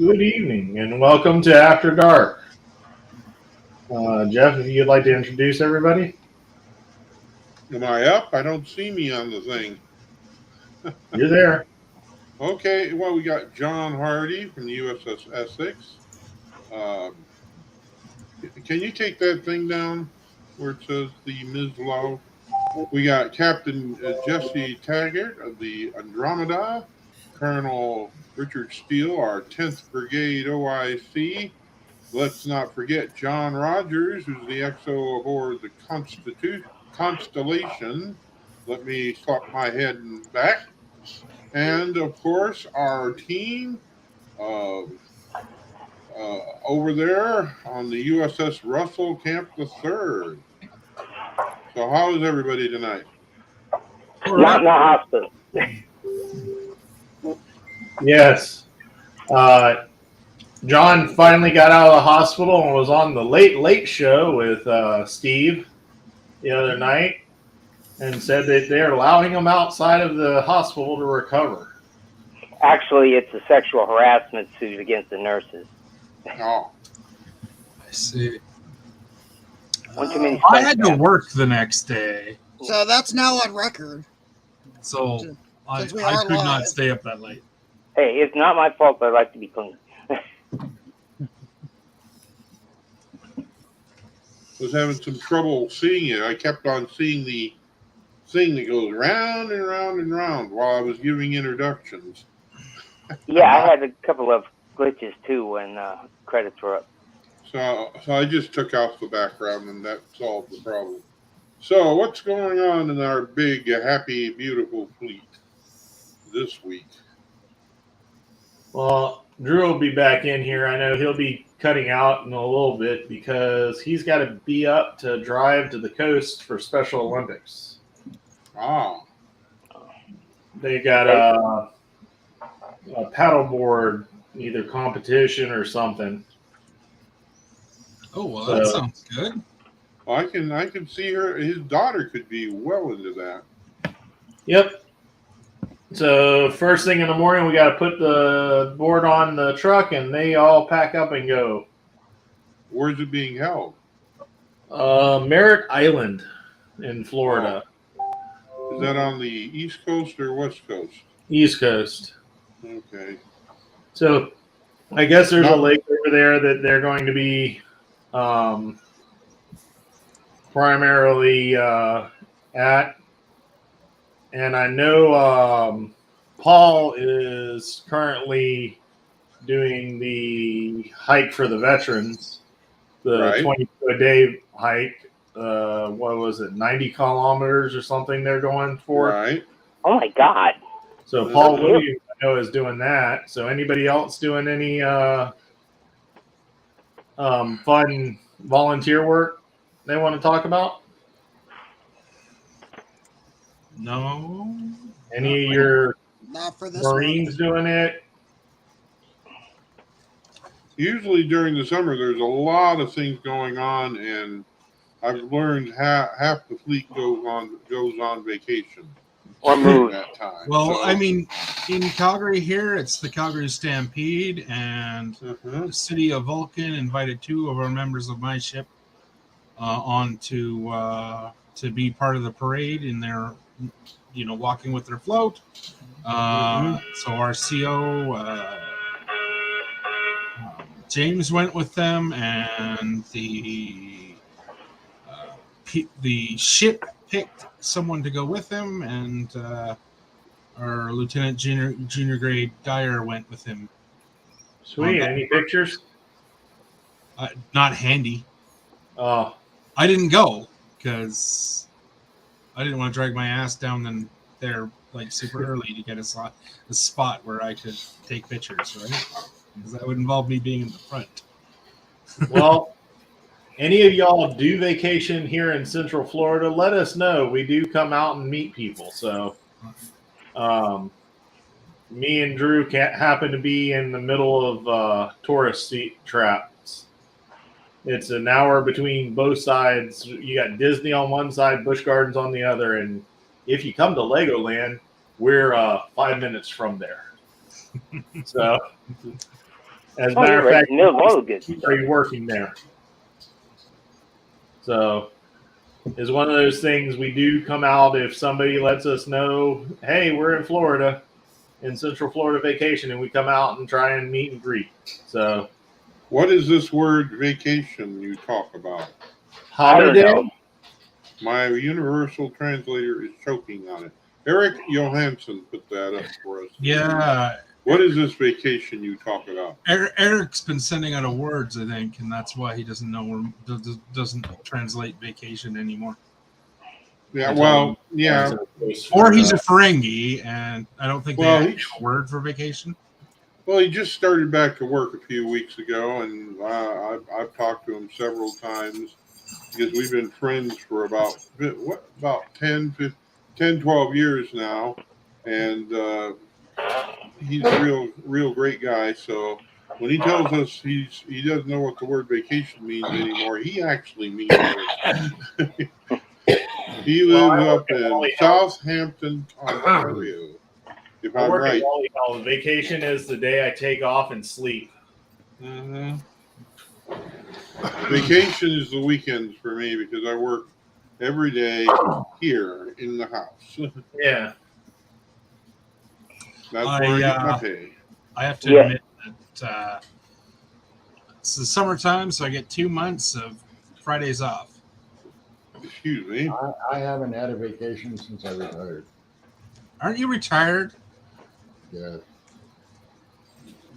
Good evening and welcome to After Dark. Jeff, if you'd like to introduce everybody. Am I up? I don't see me on the thing. You're there. Okay, well, we got John Hardy from the USS Essex. Can you take that thing down where it says the Ms. Lowe? We got Captain Jesse Taggart of the Andromeda, Colonel Richard Steele, our 10th Brigade OIC. Let's not forget John Rogers, who's the XO aboard the Constellation. Let me slap my head and back. And, of course, our team over there on the USS Russell Camp III. So how is everybody tonight? Not in the hospital. Yes. John finally got out of the hospital and was on the Late Show with Steve the other night and said that they're allowing him outside of the hospital to recover. Actually, it's a sexual harassment suit against the nurses. Oh. I see. I had to work the next day. So that's now on record. So I Since we could are live. not stay up that late. Hey, it's not my fault, but I like to be clean. Was having some trouble seeing it. I kept on seeing the thing that goes round and round and round while I was giving introductions. Yeah, I had a couple of glitches too when credits were up. So I just took off the background and that solved the problem. So, what's going on in our big, happy, beautiful fleet this week? Well, Drew will be back in here. I know he'll be cutting out in a little bit because he's got to be up to drive to the coast for Special Olympics. Ah, They got a paddleboard, either competition or something. Oh well, So- that sounds good. I can see her. His daughter could be well into that. Yep. So first thing in the morning, we got to put the board on the truck, and they all pack up and go. Where's it being held? Merritt Island in Florida, Is that on the East Coast or West Coast? East Coast. Okay. So I guess there's a No. lake over there that they're going to be primarily at. And I know Paul is currently doing the hike for the veterans, the Right. 20-a-day hike. What was it, 90 kilometers or something they're going for? Right. Oh my God. So Paul Mhm. Williams, I know, is doing that. So anybody else doing any fun volunteer work they want to talk about? No. Any of your Not for this Marines doing it? Usually during the summer, there's a lot of things going on, and I've learned half the fleet goes on vacation Or during move. that time. Well, So, I mean, in Calgary here, it's the Calgary Stampede, and mhm. the city of Vulcan invited 2 of our members of my ship on to be part of the parade in their, walking with their float. So our CO James went with them, and the ship picked someone to go with him, and our Lieutenant Junior Grade Dyer went with him. Sweet. Any pictures? Not handy. Oh, I didn't go because I didn't want to drag my ass down there like super early to get a spot where I could take pictures, right? Because that would involve me being in the front. well, any of y'all do vacation here in Central Florida, let us know. We do come out and meet people. So, me and Drew can't happen to be in the middle of tourist seat traps. It's an hour between both sides. You got Disney on one side, Busch Gardens on the other, and if you come to Legoland, we're 5 minutes from there. So, as a Oh, matter you're of right fact, in the middle of all the good he's stuff. already working there. So it's one of those things we do come out if somebody lets us know, hey, we're in Florida, in Central Florida vacation, and we come out and try and meet and greet. So What is this word vacation you talk about? I don't holiday. know. My universal translator is choking on it. Eric Johansson put that up for us. Yeah, What is this vacation you talk about? Eric's been sending out awards, I think, and that's why he doesn't know or doesn't translate vacation anymore. Yeah, well, yeah. Or he's a Ferengi, and I don't think Well, they have a word for vacation. Well, he just started back to work a few weeks ago, and I've talked to him several times because we've been friends for about 10, 12 years now, and he's a real great guy. So when he tells us he doesn't know what the word vacation means anymore, he actually means it. He lives up in Southampton, Ontario. If I I'm work right. at Wally Hall. Vacation is the day I take off and sleep. Mm-hmm. Vacation is the weekends for me because I work every day here in the house. Yeah. That's where I get my I pay. I have to Yeah. admit that it's the summertime, so I get 2 months of Fridays off. Excuse me. I haven't had a vacation since I retired. Aren't you retired? Yeah.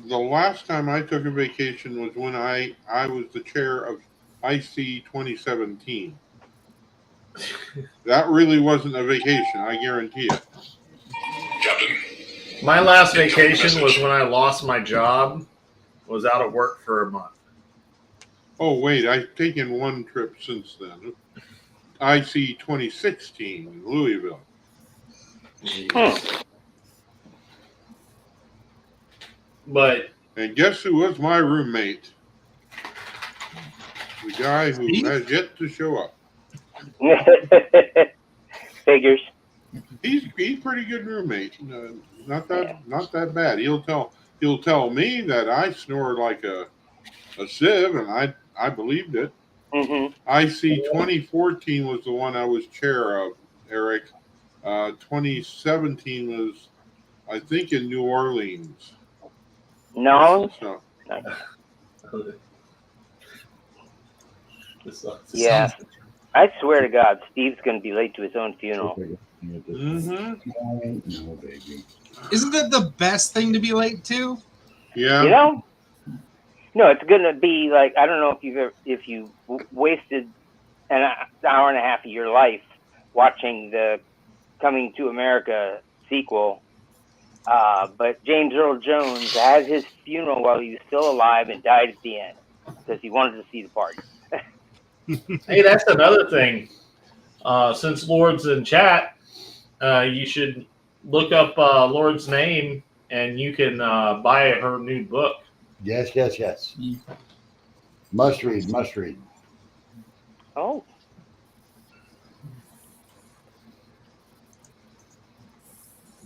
The last time I took a vacation was when I was the chair of IC 2017. That really wasn't a vacation, I guarantee it. Captain, My last vacation was when I lost my job. Was out of work for a month. Oh, wait, I've taken one trip since then. IC 2016, Louisville. But And guess who was my roommate? The guy who Steve? has yet to show up. Figures. He's pretty good roommate. Not that bad. He'll tell me that I snore like a sieve, and I believed it. Hmm. IC 2014 was the one I was chair of, Eric. 2017 was, I think, in New Orleans. No. So, Yeah. I swear to God, Steve's going to be late to his own funeral. mhm. No, baby. Isn't that the best thing to be late to? Yeah. You know? No, it's going to be like, I don't know if you wasted an hour and a half of your life watching the Coming to America sequel. But James Earl Jones had his funeral while he was still alive and died at the end because he wanted to see the party. hey, that's another thing. Since Lord's in chat, you should look up Lord's name, and you can buy her new book. Yes. Must read. Oh.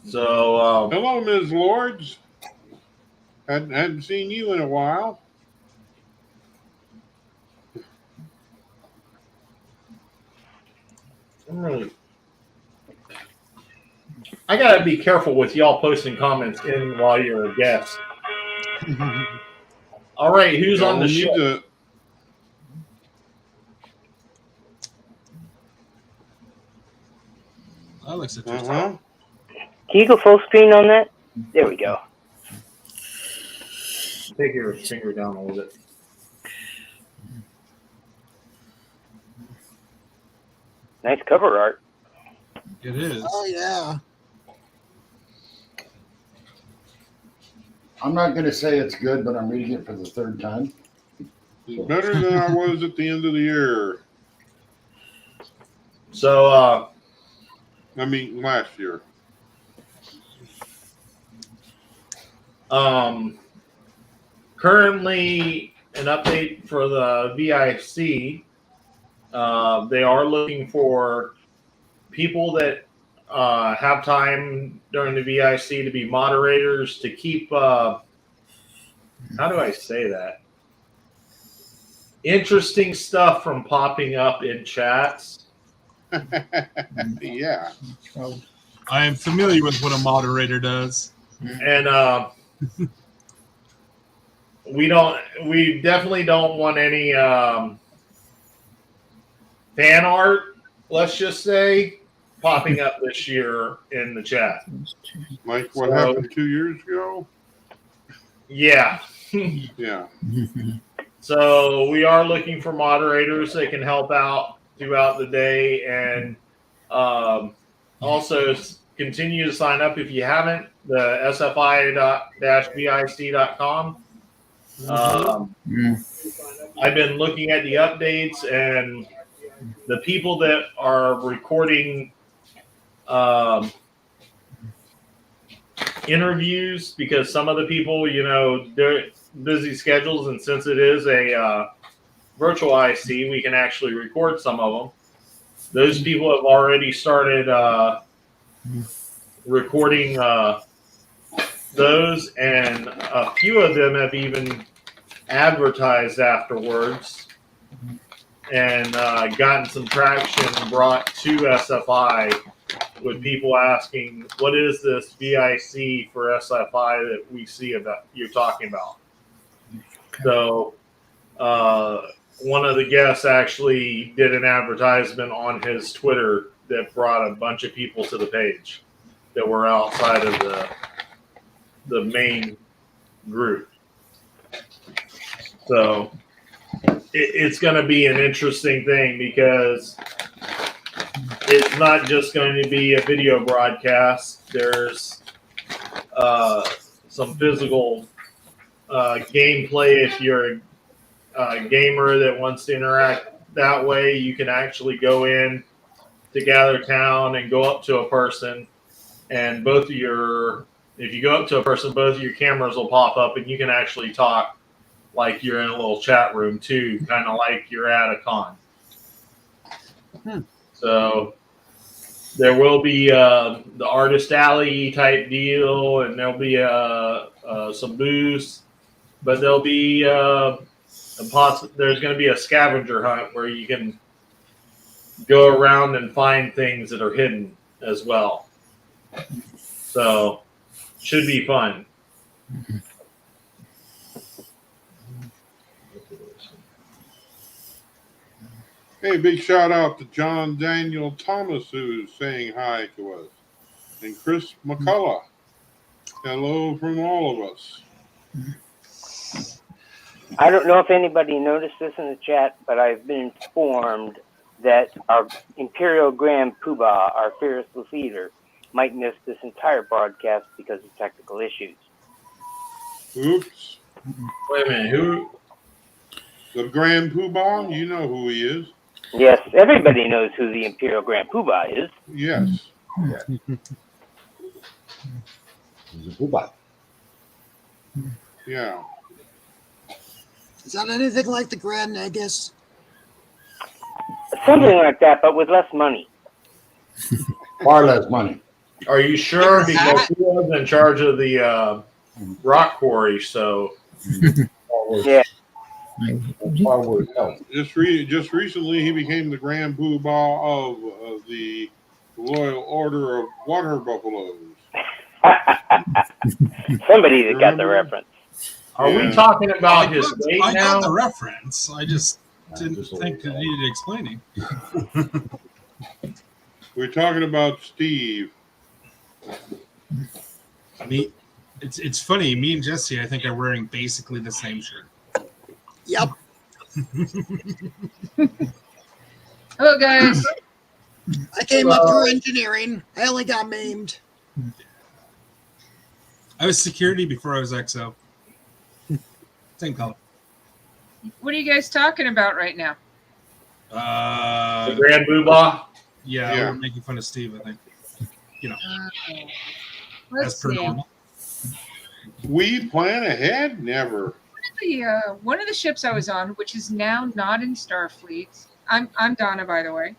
So Hello, Ms. Lords. Hadn't seen you in a while. I gotta be careful with y'all posting comments in while you're a guest. All right, who's on the show? That looks interesting. Can you go full screen on that? There we go. Take your finger down a little bit. Nice cover art. It is. Oh yeah. I'm not going to say it's good, but I'm reading it for the third time. Better than I was at the end of the year. So, I mean, last year. Currently, an update for the VIC. They are looking for people that have time during the VIC to be moderators to keep. How do I say that? Interesting stuff from popping up in chats. Yeah. I am familiar with what a moderator does. And we definitely don't want any fan art, let's just say, popping up this year in the chat. Like what happened 2 years ago? Yeah. Yeah. So we are looking for moderators that can help out throughout the day, and also continue to sign up if you haven't. The sfi-vic.com. I've been looking at the updates, and the people that are recording interviews, because some of the people, they're busy schedules, and since it is a virtual IC, we can actually record some of them. Those people have already started recording those, and a few of them have even advertised afterwards and gotten some traction brought to SFI with people asking, what is this VIC for SFI that we see about you're talking about? So one of the guests actually did an advertisement on his Twitter that brought a bunch of people to the page that were outside of the main group. So it's going to be an interesting thing, because it's not just going to be a video broadcast. There's some physical gameplay. If you're a gamer that wants to interact that way, you can actually go in to Gather Town and go up to a person, and if you go up to a person, both of your cameras will pop up, and you can actually talk like you're in a little chat room too, kind of like you're at a con. So there will be the artist alley type deal, and there'll be some booths, but there'll be there's going to be a scavenger hunt where you can go around and find things that are hidden as well. So should be fun. Hey, big shout out to John Daniel Thomas, who's saying hi to us. And Chris McCullough. Hello from all of us. I don't know if anybody noticed this in the chat, but I've been informed that our Imperial Grand Poobah, our fearless leader, might miss this entire broadcast because of technical issues. Oops. Wait a minute, who? The Grand Poobah, you know who he is. Yes, everybody knows who the Imperial Grand Poobah is. Yes. He's a poobah. Yeah. Is that anything like the Grand Negus? Something like that, but with less money. Far less money. Are you sure? Because he was in charge of the rock quarry, so Yeah. Far worse help. Just recently, he became the Grand Poobah of the Royal Order of Water Buffaloes. Somebody that got the reference. are we talking about his weight I now? got the reference. I just didn't think it needed explaining. We're talking about Steve. It's funny. Me and Jesse, I think, are wearing basically the same shirt. Yep. Hello, guys. I came up through engineering. I only got maimed. I was security before I was XO. Same color. What are you guys talking about right now? The Grand Poobah? Yeah, we're making fun of Steve, I think. You know, Let's as per see. normal. We plan ahead? Never. One of the ships I was on, which is now not in Starfleet. I'm Donna, by the way.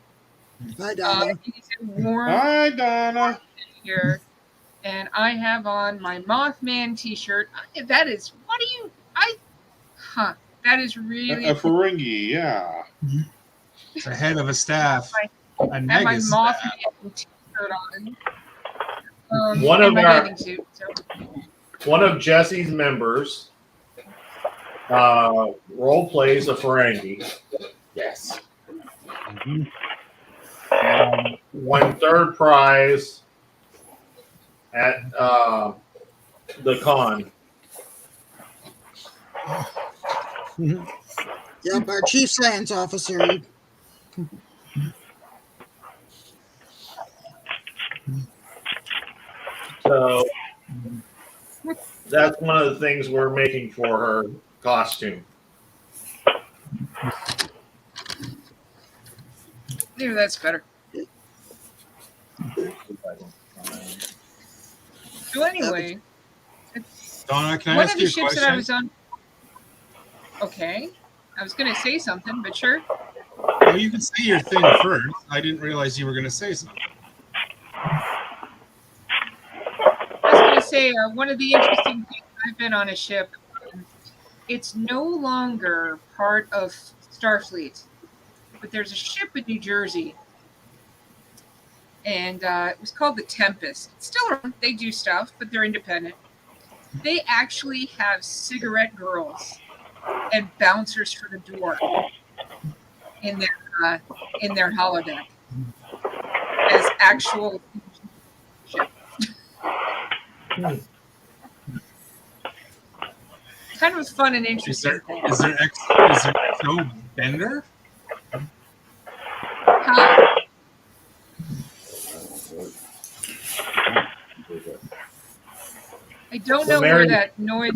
Hi, Donna. It is a warm Hi, Donna. here, and I have on my Mothman T-shirt. That is that is really A Ferengi, yeah. It's a head of a staff. A I have my Negus staff. Mothman T-shirt on. One and of my our- bathing suit. So. One of Jesse's members role plays a Ferengi. Yes. Won third prize at the con. Yep, our chief science officer. So that's one of the things we're making for her costume. Maybe that's better. So anyway, Donna, can I one ask of you the a ships question? that I was on. Okay, I was going to say something, but sure. Well, you can say your thing first. I didn't realize you were going to say something. I was going to say one of the interesting things. I've been on a ship. It's no longer part of Starfleet, but there's a ship in New Jersey, and it was called the Tempest. It's still around. They do stuff, but they're independent. They actually have cigarette girls and bouncers for the door in their holodeck as actual ship. Kind of fun and Is interesting there thing. XO Bender? Huh? I don't So know Mary- where that noise.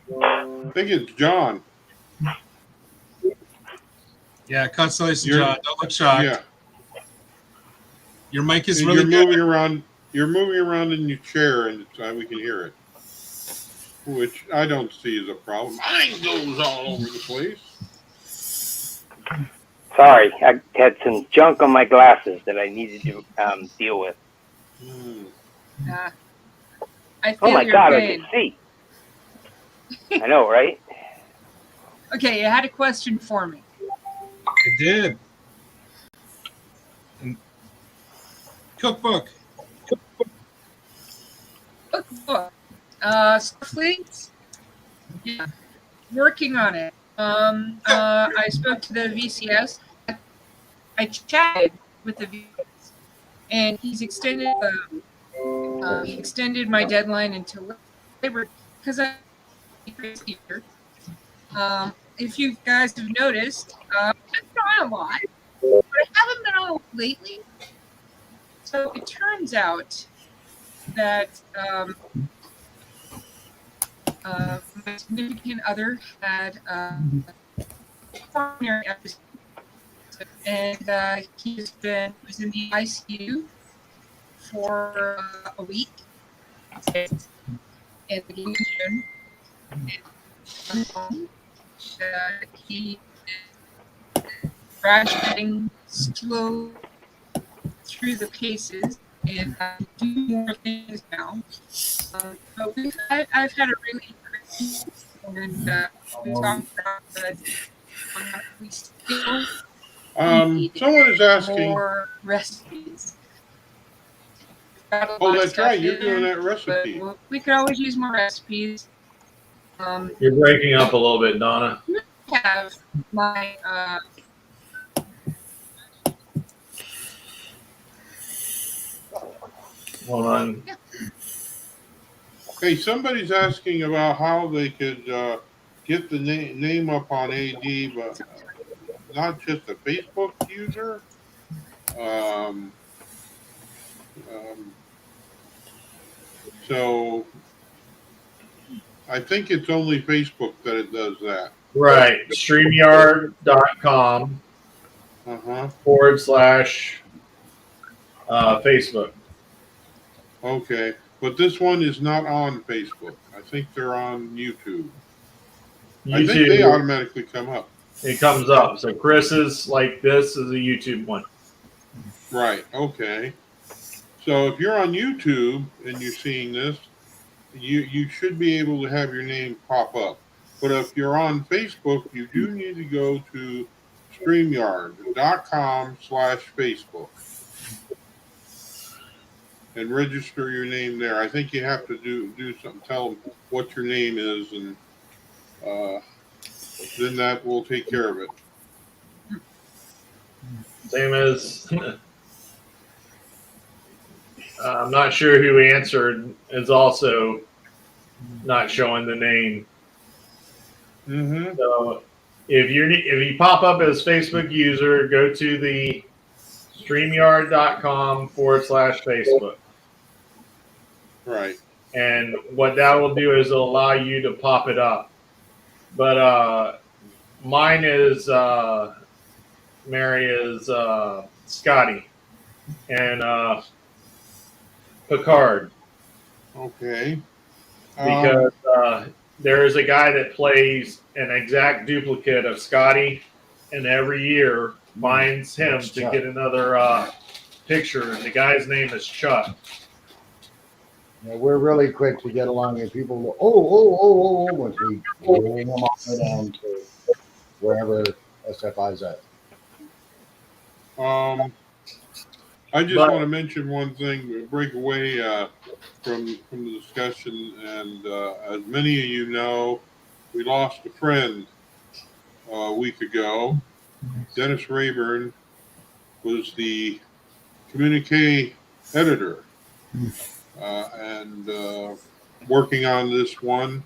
I think it's John. Yeah, constellation You're- John. Don't look shocked. Yeah. Your mic is And really you're good. moving around. You're moving around in your chair, and we can hear it, which I don't see as a problem. Mine goes all over the place. Sorry, I had some junk on my glasses that I needed to deal with. I feel Oh my your God, I pain. can see. I know, right? Okay, you had a question for me. It did. And cookbook. Cookbook. Starfleet? Yeah. Working on it. I spoke to the VCS. I chatted with the VCS, and he's extended he extended my deadline until Labor because I here. If you guys have noticed, I've been on a lot, but I haven't been on lately. So it turns out that my significant other had coronary episode, and he was in the ICU for a week in the beginning of June. And he is graduating slow through the paces and do more things now. But I've had a really great and we talked about that we still need Someone is asking. more recipes. Got a lot Oh, of that's stuff right. You're in doing there, that recipe. but we could always use more recipes. You're breaking up a little bit, Donna. I have my Hold on. Hey, somebody's asking about how they could get the name up on AD, but not just a Facebook user. So I think it's only Facebook that it does that. Right. StreamYard.com / Facebook. Okay. But this one is not on Facebook. I think they're on YouTube. I think they automatically come up. It comes up. So Chris's, like this, is a YouTube one. Right. Okay. So if you're on YouTube and you're seeing this, you should be able to have your name pop up. But if you're on Facebook, you do need to go to StreamYard.com/Facebook and register your name there. I think you have to do something, tell them what your name is, and then that will take care of it. Same as I'm not sure who answered is also not showing the name. Mm-hmm. So if you pop up as Facebook user, go to the StreamYard.com /Facebook. Right. And what that will do is it'll allow you to pop it up. But mine is Mary is Scotty and Picard. Okay. Because there is a guy that plays an exact duplicate of Scotty, and every year finds him to get another picture. And the guy's name is Chuck. Yeah, we're really quick to get along, and people go, oh, once we roll them all the way down to wherever SFI's at. I just want to mention one thing, break away from the discussion, and as many of you know, we lost a friend a week ago. Dennis Rayburn was the communique editor and working on this one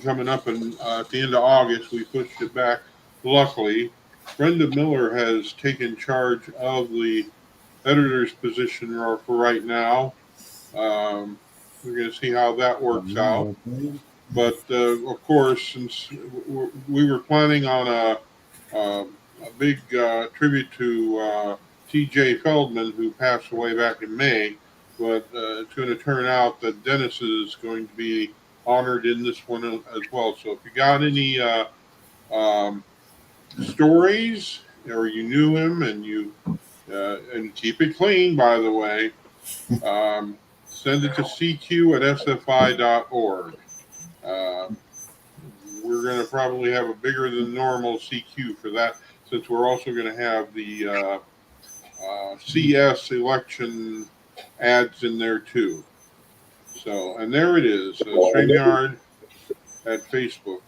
coming up at the end of August. We pushed it back, luckily, Brenda Miller has taken charge of the editor's position for right now. We're going to see how that works out. But of course, since we were planning on a big tribute to T.J. Feldman, who passed away back in May, but it's going to turn out that Dennis is going to be honored in this one as well. So if you got any stories, or you knew him, and keep it clean, by the way, send it to cq@sfi.org. We're going to probably have a bigger than normal CQ for that, since we're also going to have the CS election ads in there too. So, and there it is, StreamYard at Facebook.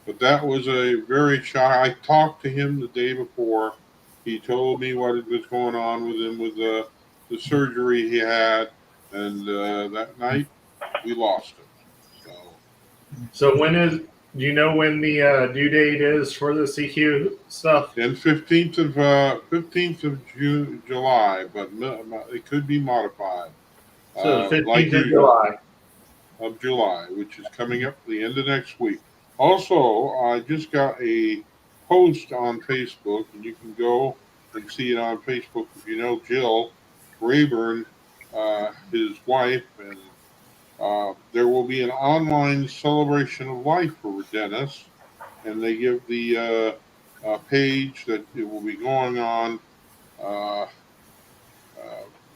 But that was a very shy. I talked to him the day before. He told me what was going on with him with the surgery he had, and that night we lost him. So do you know when the due date is for the CQ stuff? And 15th of July, but it could be modified. So 15th like of July. Of July, which is coming up the end of next week. Also, I just got a post on Facebook, and you can go and see it on Facebook if you know Jill Rayburn, his wife, and there will be an online celebration of life for Dennis, and they give the page that it will be going on.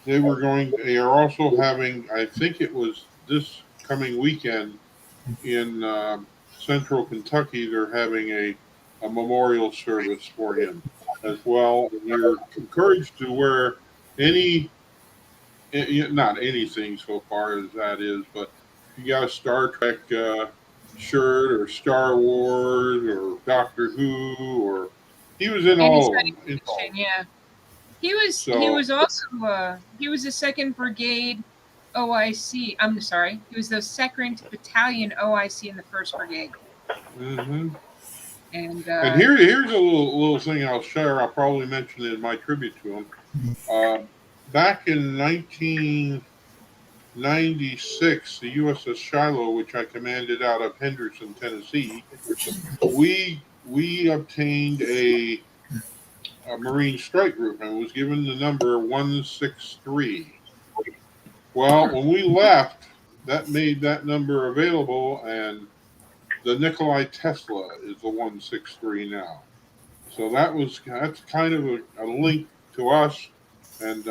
They are also having, I think it was this coming weekend in central Kentucky, they're having a memorial service for him as well. You're encouraged to wear not anything so far as that is, but if you got a Star Trek shirt or Star Wars or Doctor Who, or he was in all of them. Yeah. He was also he was the 2nd Brigade OIC. I'm sorry, he was the 2nd Battalion OIC in the 1st Brigade. Mm-hmm. And here's a little thing I'll share. I'll probably mention it in my tribute to him. Back in 1996, the USS Shiloh, which I commanded out of Henderson, Tennessee, we obtained a Marine Strike Group and was given the number 163. Well, when we left, that made that number available, and the Nikolai Tesla is the 163 now. So that's kind of a link to us, and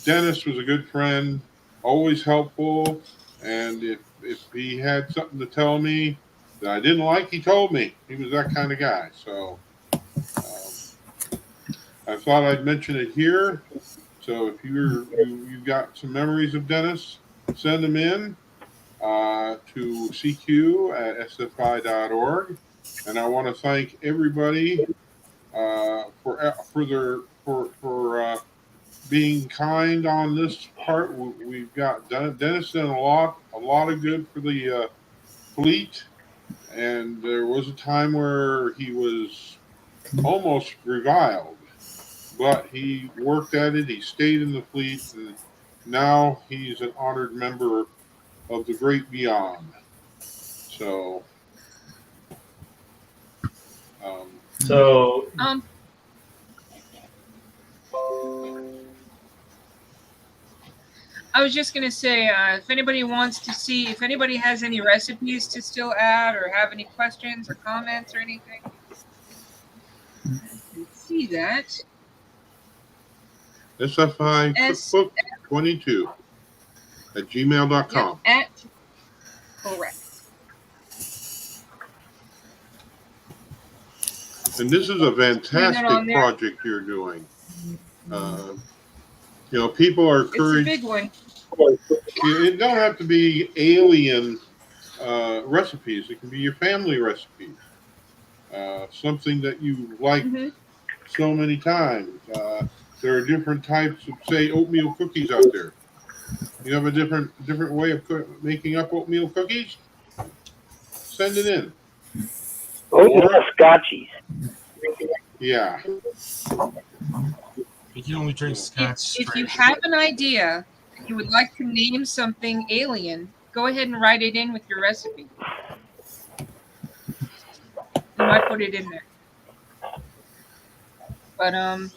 Dennis was a good friend, always helpful, and if he had something to tell me that I didn't like, he told me. He was that kind of guy. So I thought I'd mention it here. So if you've got some memories of Dennis, send them in to cq@sfi.org. And I want to thank everybody for being kind on this part. We've got Dennis done a lot of good for the fleet, and there was a time where he was almost reviled, but he worked at it. He stayed in the fleet, and now he's an honored member of the great beyond. So, I was just going to say, if anybody wants to see, if anybody has any recipes to still add or have any questions or comments or anything, see that. SFI Cookbook 22 at gmail.com. Yep, correct. And this is a fantastic project you're doing. People are encouraged. It's a big one. It don't have to be alien recipes. It can be your family recipes. Something that you like so many times. There are different types of, say, oatmeal cookies out there. You have a different way of making up oatmeal cookies? Send it in. or Scotchies. yeah. You can only drink scotch. If you straight. have an idea and you would like to name something alien, go ahead and write it in with your recipe. You might put it in there. But I'm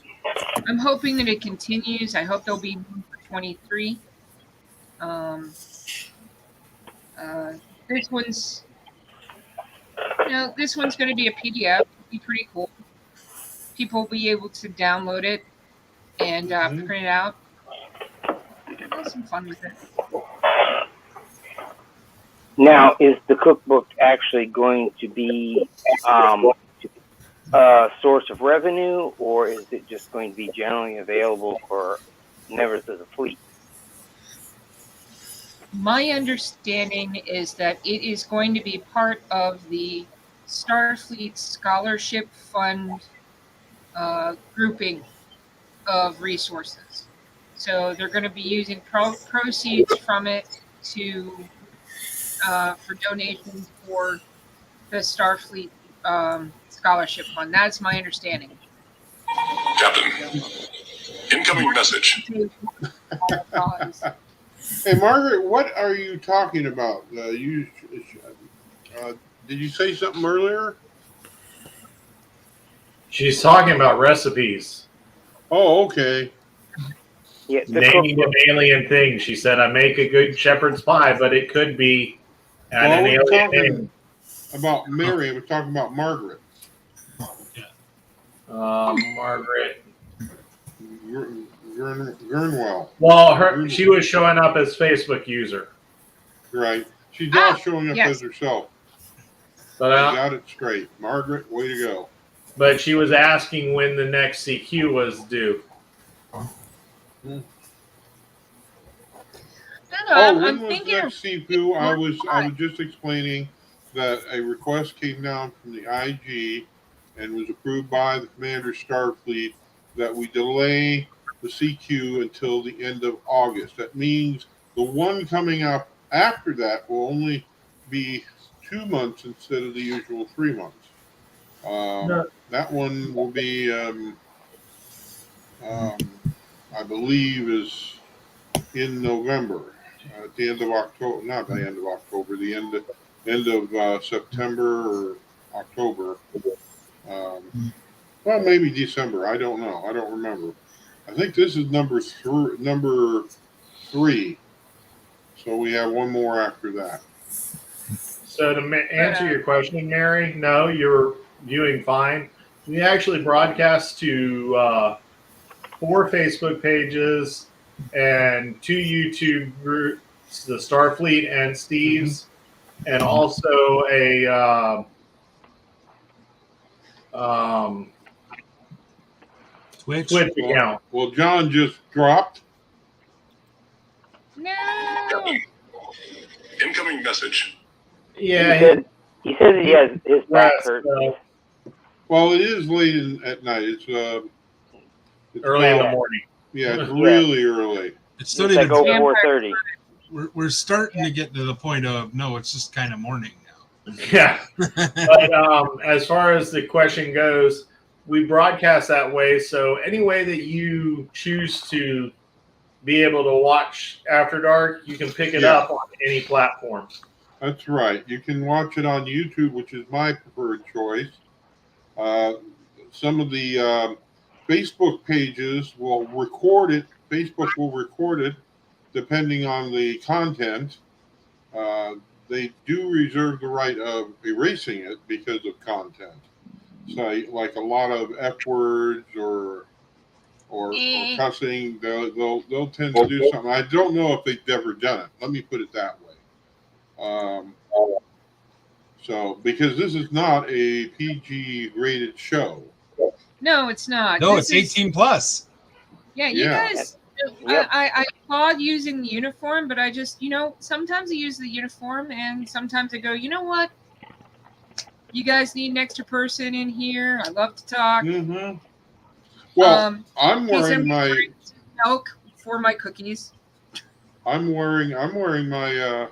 hoping that it continues. I hope there'll be one for 23. This one's, this one's going to be a PDF. It'll be pretty cool. People will be able to download it and print it out. Have some fun with it. Now, is the cookbook actually going to be a source of revenue, or is it just going to be generally available for members of the fleet? My understanding is that it is going to be part of the Starfleet Scholarship Fund grouping of resources. So they're going to be using proceeds from it to for donations for the Starfleet Scholarship Fund. That's my understanding. Captain, incoming message. Hey, Margaret, what are you talking about? Did you say something earlier? She's talking about recipes. Oh, okay. Yeah, Naming an alien thing. She said, I make a good shepherd's pie, but it could be an Well, I was alien talking name. about Mary. I was talking about Margaret. Margaret. Gurnwell. Well, she was showing up as Facebook user. Right. She's not showing up yes. as herself. But I got it straight. Margaret, way to go. But she was asking when the next CQ was due. Oh, I'm when was thinking next CQ? I was just explaining that a request came down from the IG and was approved by the Commander Starfleet that we delay the CQ until the end of August. That means the one coming up after that will only be 2 months instead of the usual 3 months. That one will be, I believe, is in November, at the end of October. Not the end of October, the end of September or October. Well, maybe December. I don't know. I don't remember. I think this is number three. So we have one more after that. So to answer your question, Mary, no, you're viewing fine. We actually broadcast to 4 Facebook pages and 2 YouTube groups, the Starfleet and Steve's, and also a Twitch account. Well, John just dropped. No. Incoming message. Yeah, he says he has his back hurt. Well, it is late at night. It's early in the morning. Yeah, it's really early. It's It's like 4:30. We're starting to get to the point of no, it's just kind of morning now. Yeah. But as far as the question goes, we broadcast that way. So any way that you choose to be able to watch After Dark, you can pick it up on any platform. That's right. You can watch it on YouTube, which is my preferred choice. Some of the Facebook pages will record it. Facebook will record it depending on the content. They do reserve the right of erasing it because of content. So, like a lot of F words or cussing, they'll tend to do something. I don't know if they've ever done it. Let me put it that way. So, because this is not a PG rated show. No, it's not. No, This it's 18 plus. Yeah, you guys. I applaud using the uniform, but I just, sometimes I use the uniform, and sometimes I go, you know what? You guys need an extra person in here. I love to talk. Mm-hmm. Well, I'm wearing my milk for my cookies. I'm wearing my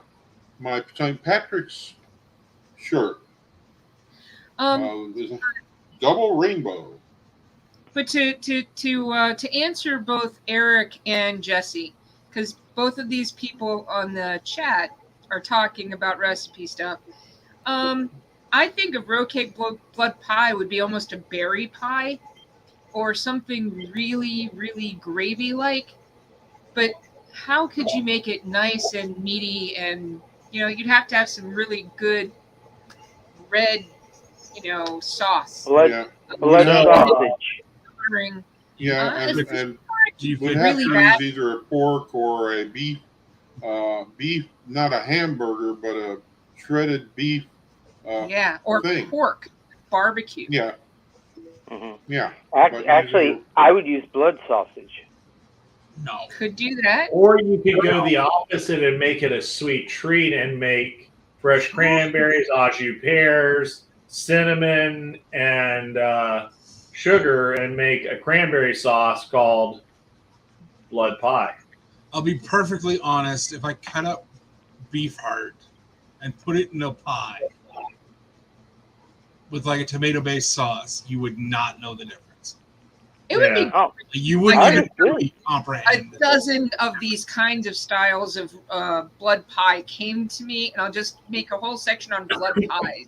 my St. Patrick's shirt. There's a double rainbow. But to answer both Eric and Jesse, because both of these people on the chat are talking about recipe stuff. I think a roquette blood pie would be almost a berry pie, or something really, really gravy-like. But how could you make it nice and meaty? And you'd have to have some really good red, sauce. Blood No. sausage. Yeah, and You would could have really to bad. use either a pork or a beef, not a hamburger, but a shredded beef. Yeah, or thing. pork barbecue. Yeah, hmm yeah. Actually, I would use blood sausage. no. Could do that. Or you could go the opposite and make it a sweet treat and make fresh cranberries, au jus pears, cinnamon, and sugar, and make a cranberry sauce called blood pie. I'll be perfectly honest. If I cut up beef heart and put it in a pie with like a tomato-based sauce, you would not know the difference. It would be Oh, You wouldn't I even agree. really a comprehend it. dozen of these kinds of styles of blood pie came to me, and I'll just make a whole section on blood pies.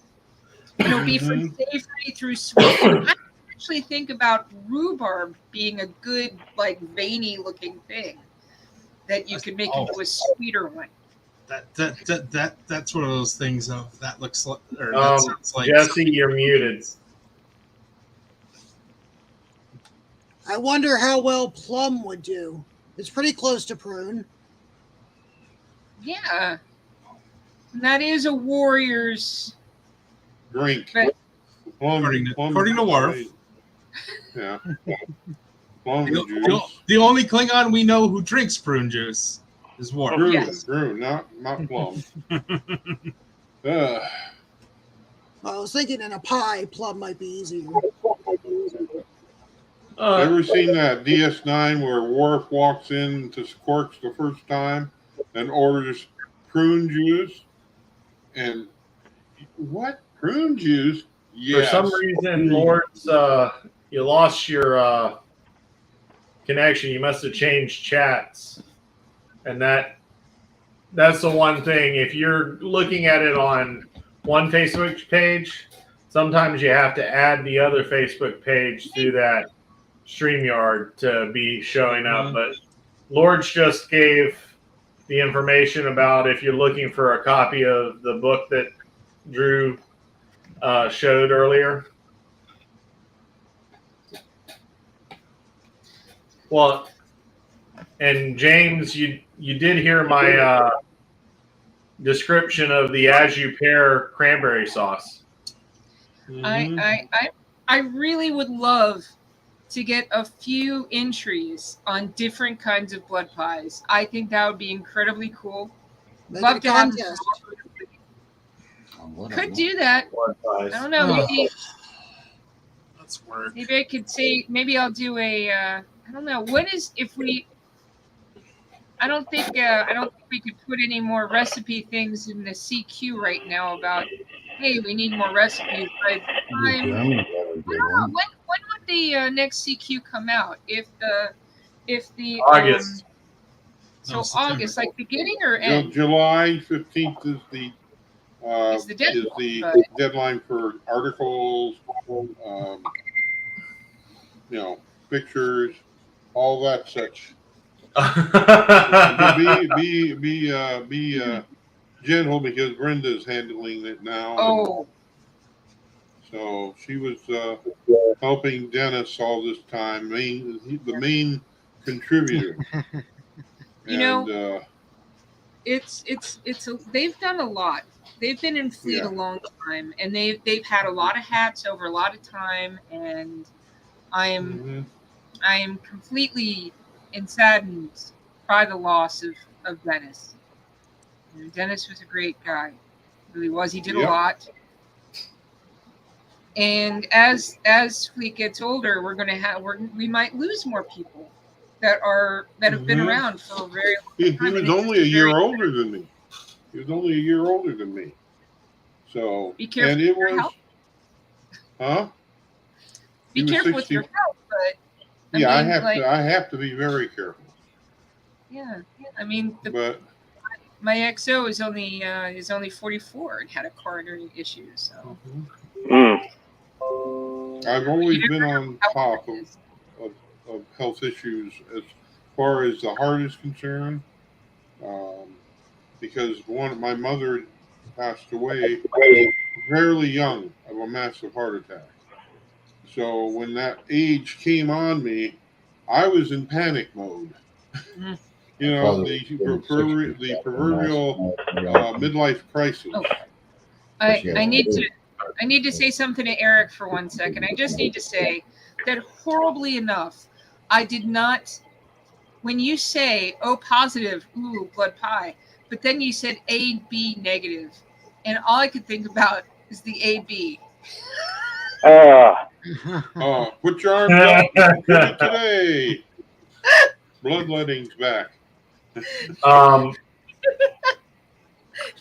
Be from savory through sweet. I actually think about rhubarb being a good, like, veiny looking thing that you could make into a sweeter one. That's one of those things of that looks like, or that sounds like. Jesse, you're muted. I wonder how well plum would do. It's pretty close to prune. Yeah. And that is a warrior's Drink. But- According to Worf. Yeah. Plum The, juice. the only Klingon we know who drinks prune juice is Worf. Brew, Yes. brew, not plum. I was thinking in a pie, plum might be easier. Ever seen that DS9 where Worf walks in to Quark's the first time and orders prune juice? And what? Prune juice? Yes. For some reason, Lord's, you lost your connection. You must have changed chats, and that's the one thing. If you're looking at it on one Facebook page, sometimes you have to add the other Facebook page through that StreamYard to be showing up. But Lord's just gave the information about if you're looking for a copy of the book that Drew showed earlier. Well, and James, you did hear my description of the au jus pear cranberry sauce. I really would love to get a few entries on different kinds of blood pies. I think that would be incredibly cool. Make Love it to a have contest. could do that. Blood pies. I don't know. Maybe That's work. maybe I could say maybe I'll do a. I don't know. What is if we? I don't think we could put any more recipe things in the CQ right now about. Hey, we need more recipes. But I don't know. When would the next CQ come out? If the August. So No, September. August, like beginning or end? July 15th is the Is the deadline, but- deadline for articles, pictures, all that such. Be gentle because Brenda's handling it now. Oh, So she was helping Dennis all this time, the main contributor. they've done a lot. They've been in Fleet a long time, and they've had a lot of hats over a lot of time, and I am completely saddened by the loss of Dennis. Dennis was a great guy, really was. He did a lot. And as Fleet gets older, we might lose more people that have been around for a very long time. He was only a year older than me. So Be careful and it with your was health. Huh? Be He was careful with 60. your health, but Yeah, I I have to be very careful. yeah, I mean, But my XO is only 44 and had a coronary issue. So I've always you been never know on how top it is. of health issues as far as the heart is concerned, because my mother passed away fairly young of a massive heart attack. So when that age came on me, I was in panic mode. Mm. You know, the proverbial midlife crisis. Oh. I need to say something to Eric for 1 second. I just need to say that horribly enough, I did not. When you say O positive, ooh, blood pie, but then you said AB negative, and all I could think about is the AB. Put your arms up and prove it today. Bloodletting's back.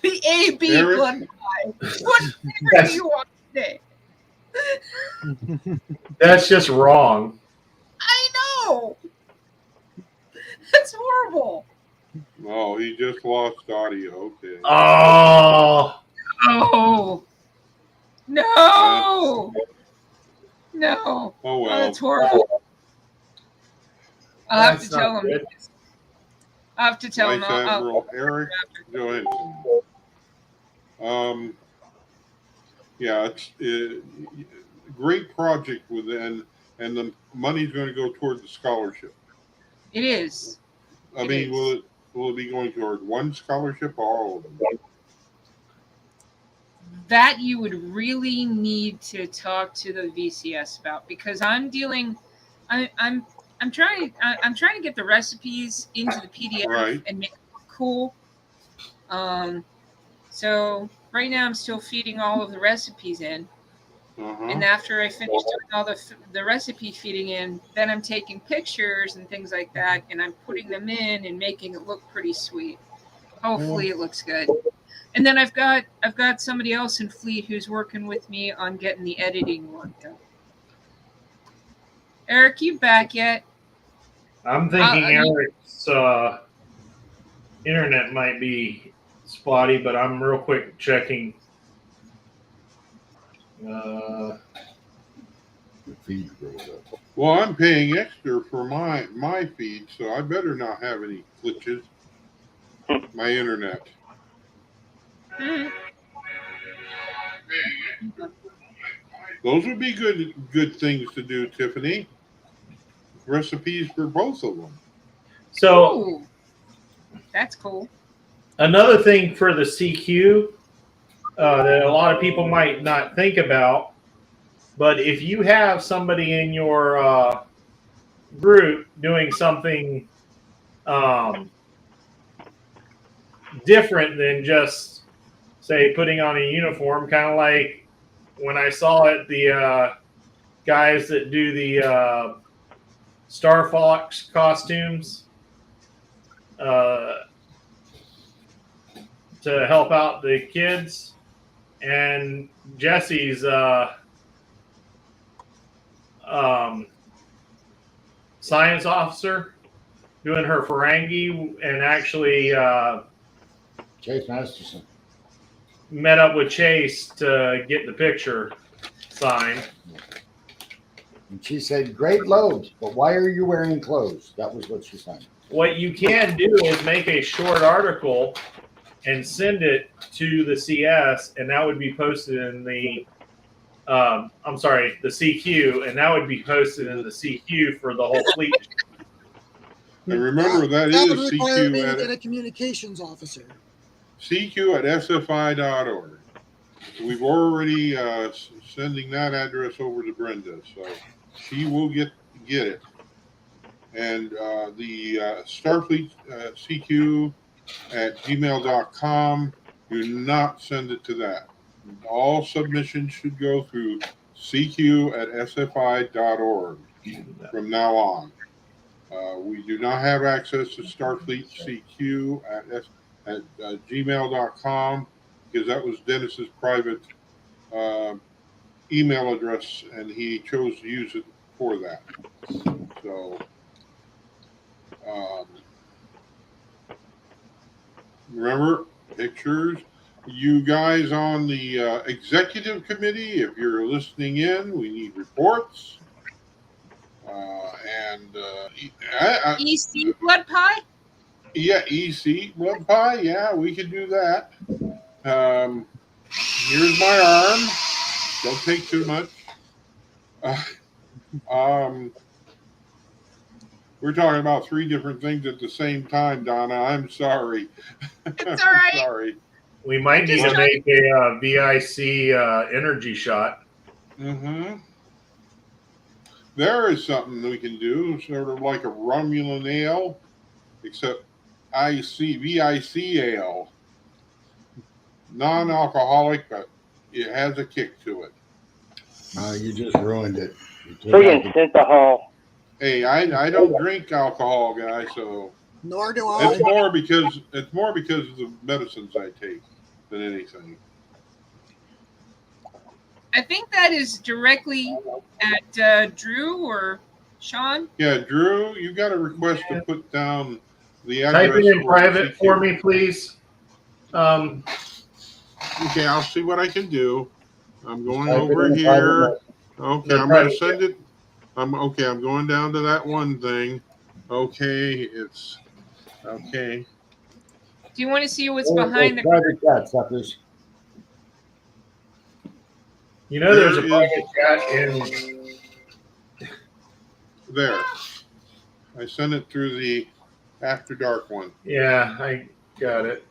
The AB Eric? blood pie. What flavor do you want today? That's just wrong. I know. That's horrible. Oh, he just lost audio. Okay. Oh. Oh. No. No. Oh well. That's horrible. I'll have to tell him. Good. I'll have to tell him. Vice Admiral Eric Johansson. Yeah, it's a great project and the money's going to go toward the scholarship. It is. I mean, will it be going toward one scholarship or all of them? That you would really need to talk to the VCS about, because I'm trying to get the recipes into the PDF Right. and make it look cool. So right now I'm still feeding all of the recipes in. And after I finish doing all the recipe feeding in, then I'm taking pictures and things like that, and I'm putting them in and making it look pretty sweet. Hopefully it looks good. And then I've got somebody else in Fleet who's working with me on getting the editing work done. Eric, you back yet? I'm thinking Eric's internet might be spotty, but I'm real quick checking. Well, I'm paying extra for my feed, so I better not have any glitches. My internet. Those would be good things to do, Tiffany. Recipes for both of them. So ooh, that's cool. another thing for the CQ that a lot of people might not think about, but if you have somebody in your group doing something different than just, say, putting on a uniform, kind of like when I saw it, the guys that do the Star Fox costumes to help out the kids, and Jesse's science officer doing her Ferengi, and actually Chase Masterson met up with Chase to get the picture signed. and she said, "Great loads, but why are you wearing clothes?" That was what she said. What you can do is make a short article and send it to the CS, and that would be posted in the the CQ, and that would be posted in the CQ for the whole fleet. And remember, that That is would require me to CQ get a communications officer. CQ@sfi.org. We've already sending that address over to Brenda, so she will get it. And the Starfleet CQ@gmail.com. Do not send it to that. All submissions should go through CQ@sfi.org from now on. We do not have access to Starfleet CQ at gmail.com because that was Dennis's private email address, and he chose to use it for that. So, remember, pictures. You guys on the executive committee, if you're listening in, we need reports. EC blood pie? Yeah, EC blood pie. Yeah, we could do that. Here's my arm. Don't take too much. We're talking about 3 different things at the same time, Donna. I'm sorry. It's all right. Sorry. We might need to make a VIC energy shot. Mm-hmm. There is something we can do, sort of like a Romulan ale, except VIC ale. Non-alcoholic, but it has a kick to it. You just ruined it. Friggin' synthahol. Hey, I don't drink alcohol, guys, so Nor do I. it's more because of the medicines I take than anything. I think that is directly at Drew or Sean. Yeah, Drew, you got a request to put down the address. Type it in private for me, please. Okay, I'll see what I can do. I'm going over here. Okay, I'm going to send it. I'm going down to that one thing. Okay, it's okay. Do you want to see what's behind the private chat, suckers? You know, there's a private chat in there. I sent it through the After Dark one. Yeah, I got it.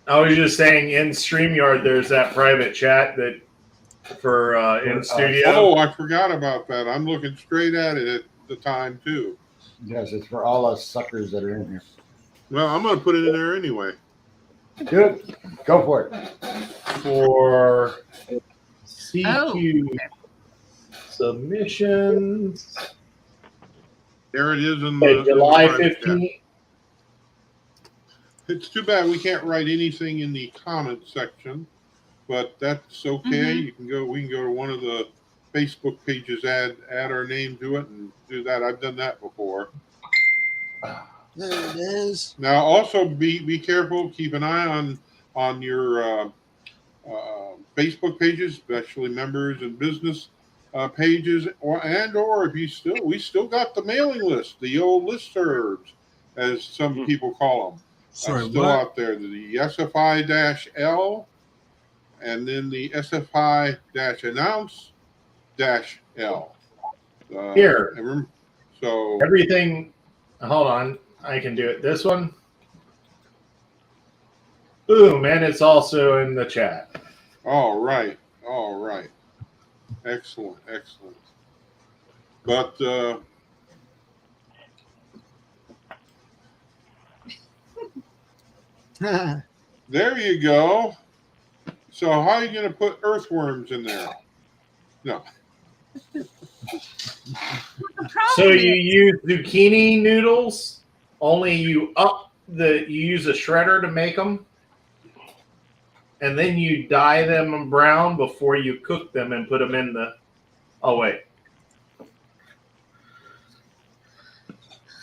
I was just saying in StreamYard, there's that private chat that for in studio. Oh, I forgot about that. I'm looking straight at it at the time too. Yes, it's for all us suckers that are in here. Well, I'm going to put it in there anyway. Good. Go for it. For CQ submissions. There it is in the July 15th. It's too bad we can't write anything in the comment section, but that's okay. Mm-hmm. We can go to one of the Facebook pages, add our name to it, and do that. I've done that before. There it is. Now, also be careful. Keep an eye on your Facebook pages, especially members and business pages, or if we still got the mailing list, the old listservs, as some people call them. Sorry, still what? out there, the SFI-L, and then the SFI-Announce-L. Here. So everything. Hold on, I can do it. This one. Boom, and it's also in the chat. All right. Excellent. But there you go. So how are you going to put earthworms in there? No. So you use zucchini noodles, only you use a shredder to make them, and then you dye them brown before you cook them and put them in the. Oh wait.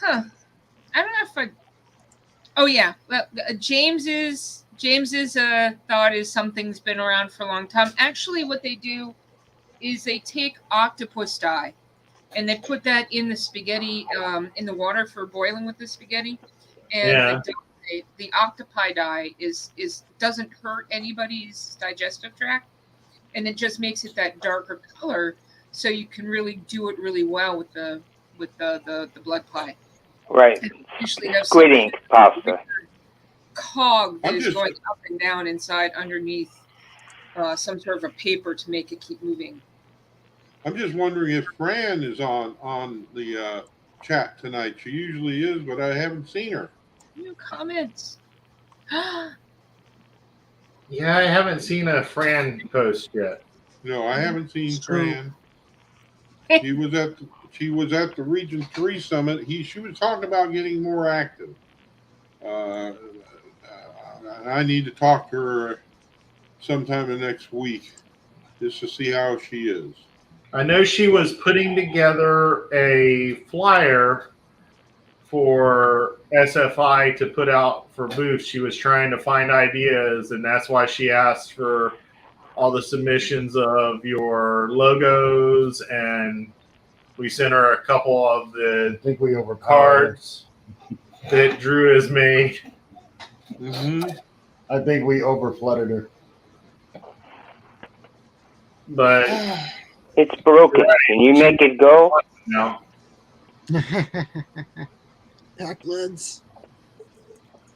Huh. I don't know if I. Oh yeah. Well, James's thought is something's been around for a long time. Actually, what they do is they take octopus dye and they put that in the spaghetti, in the water for boiling with the spaghetti. And the octopi dye doesn't hurt anybody's digestive tract, and it just makes it that darker color, so you can really do it really well with the blood pie. Right. Usually have squid ink pasta. Cog that is going up and down inside underneath some sort of a paper to make it keep moving. I'm just wondering if Fran is on the chat tonight. She usually is, but I haven't seen her. New comments. Yeah, I haven't seen a Fran post yet. No, I haven't seen Fran. She was at the Region 3 Summit. She was talking about getting more active. I need to talk to her sometime in next week just to see how she is. I know she was putting together a flyer for SFI to put out for booths. She was trying to find ideas, and that's why she asked for all the submissions of your logos, and we sent her a couple of the I think we overpowered cards that Drew has made. Mm-hmm. I think we overflooded her. But It's broken. Can you make it go? no. Pack lids.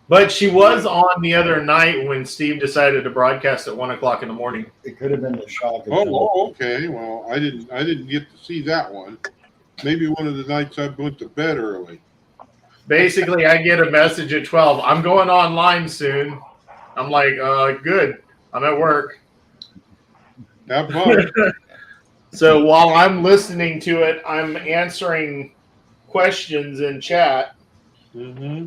But she was on the other night when Steve decided to broadcast at 1:00 in the morning. It could have been the shock. Oh, okay. Well, I didn't get to see that one. Maybe one of the nights I went to bed early. Basically, I get a message at 12. I'm going online soon. I'm like, good. I'm at work. Have fun. So while I'm listening to it, I'm answering questions in chat. Mm-hmm.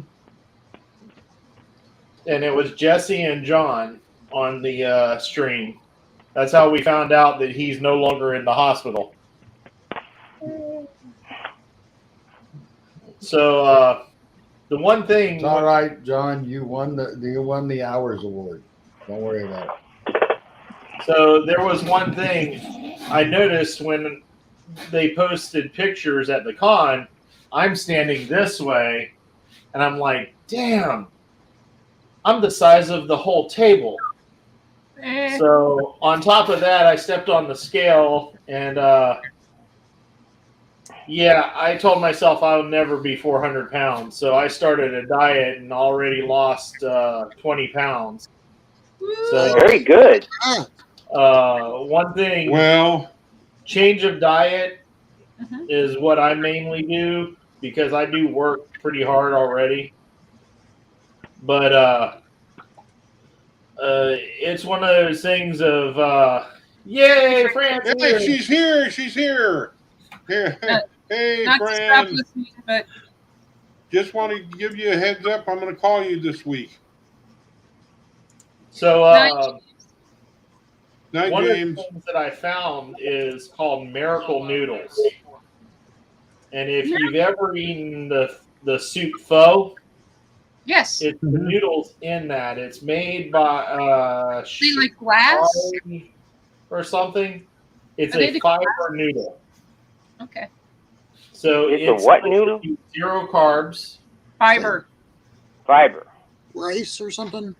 And it was Jesse and John on the stream. That's how we found out that he's no longer in the hospital. So the one thing. It's all right, John. You won the hours award. Don't worry about it. So there was one thing I noticed when they posted pictures at the con. I'm standing this way, and I'm like, damn, I'm the size of the whole table. So on top of that, I stepped on the scale, and I told myself I would never be 400 pounds. So I started a diet and already lost 20 pounds. So Very good. one thing, Well, change of diet is what I mainly do because I do work pretty hard already. But it's one of those things of yay, Francie! hey, she's here. She's here. Hey, Not to stop Fran. listening, but Just want to give you a heads up. I'm going to call you this week. So Night, one James. of the things that I found is called Miracle Noodles. And if you've ever eaten the soup pho, yes, it's the noodles in that. It's made by they like glass. or something. It's Are they a the fiber noodle. Okay, So It's a what noodle? 0 carbs. fiber. Fiber. Rice or something.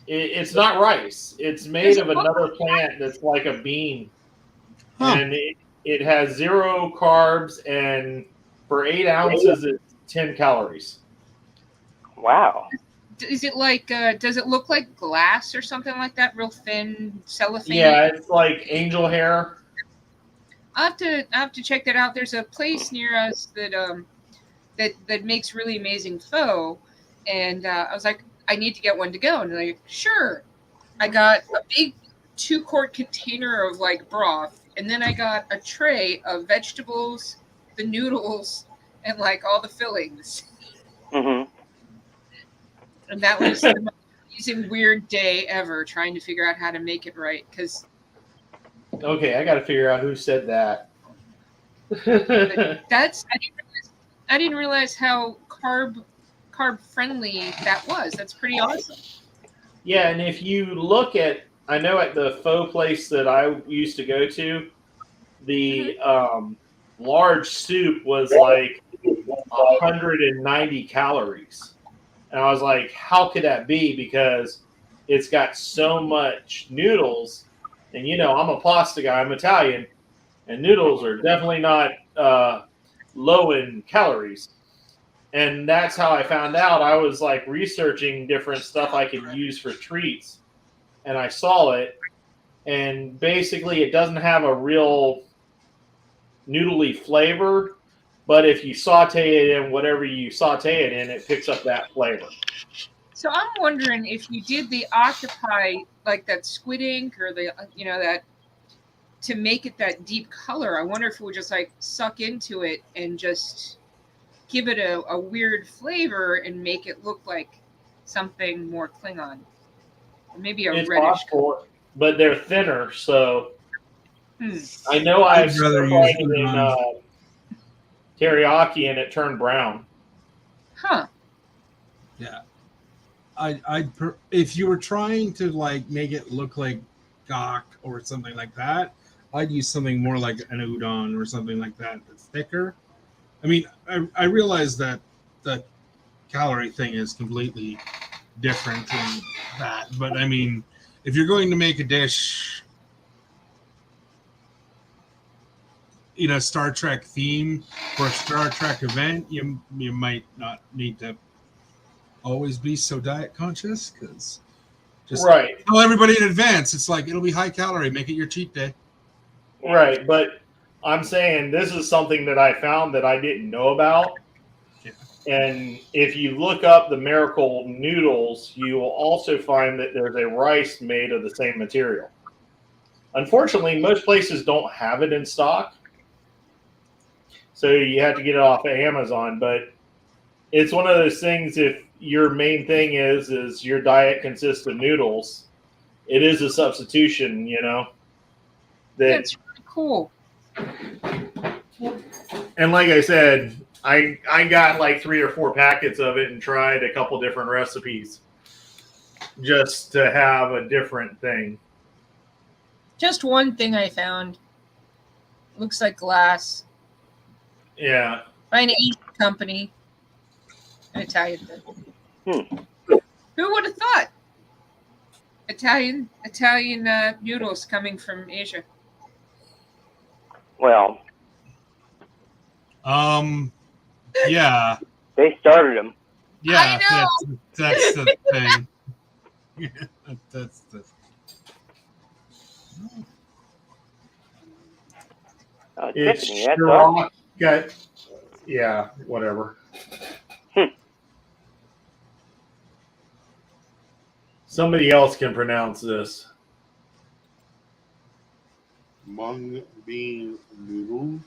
It's not rice. It's made of another plant that's like a bean. Huh. And it has 0 carbs, and for 8 ounces, it's 10 calories. Wow. Is it like? Does it look like glass or something like that? Real thin cellophane. Yeah, it's like angel hair. I have to check that out. There's a place near us that that makes really amazing pho, and I was like, I need to get one to go, and they're like, sure. I got a big 2-quart container of like broth, and then I got a tray of vegetables, the noodles, and like all the fillings. Mm-hmm. And that was the most amazing, weird day ever trying to figure out how to make it right. Because Okay, I got to figure out who said that. I didn't realize how carb friendly that was. That's pretty awesome. Yeah, and if you look at, I know at the pho place that I used to go to, the large soup was like 190 calories. And I was like, how could that be? Because it's got so much noodles. And, I'm a pasta guy. I'm Italian. And noodles are definitely not low in calories. And that's how I found out. I was like researching different stuff I could use for treats. And I saw it. And basically, it doesn't have a real noodly flavor. But if you saute it in whatever you saute it in, it picks up that flavor. So I'm wondering if you did the octopi, like that squid ink or the, that to make it that deep color. I wonder if it would just like suck into it and just give it a weird flavor and make it look like something more Klingon. Maybe a It's reddish. possible, but they're thinner. So Hmm. I know I'd I've rather fried use it in udon. teriyaki and it turned brown. Huh. Yeah. If you were trying to like make it look like gok or something like that, I'd use something more like an udon or something like that that's thicker. I mean, I realize that the calorie thing is completely different in that, but I mean, if you're going to make a dish in a Star Trek theme for a Star Trek event, you might not need to always be so diet conscious, because just Right. tell everybody in advance. It's like, it'll be high calorie. Make it your cheat day. Right, but I'm saying this is something that I found that I didn't know about. Yeah. And if you look up the Miracle noodles, you will also find that there's a rice made of the same material. Unfortunately, most places don't have it in stock, so you have to get it off of Amazon. But it's one of those things. If your main thing is your diet consists of noodles, it is a substitution. You know that. That's really cool. And like I said, I got like 3 or 4 packets of it and tried a couple different recipes just to have a different thing. Just one thing I found. Looks like glass. Yeah. By an Asian company. An Italian thing. Who would have thought? Italian noodles coming from Asia. Well, Yeah. they started them. Yeah. I know. That's the thing. That's the. It's Tiffany, that's all. got, yeah, whatever. Somebody else can pronounce this. Mung bean noodle.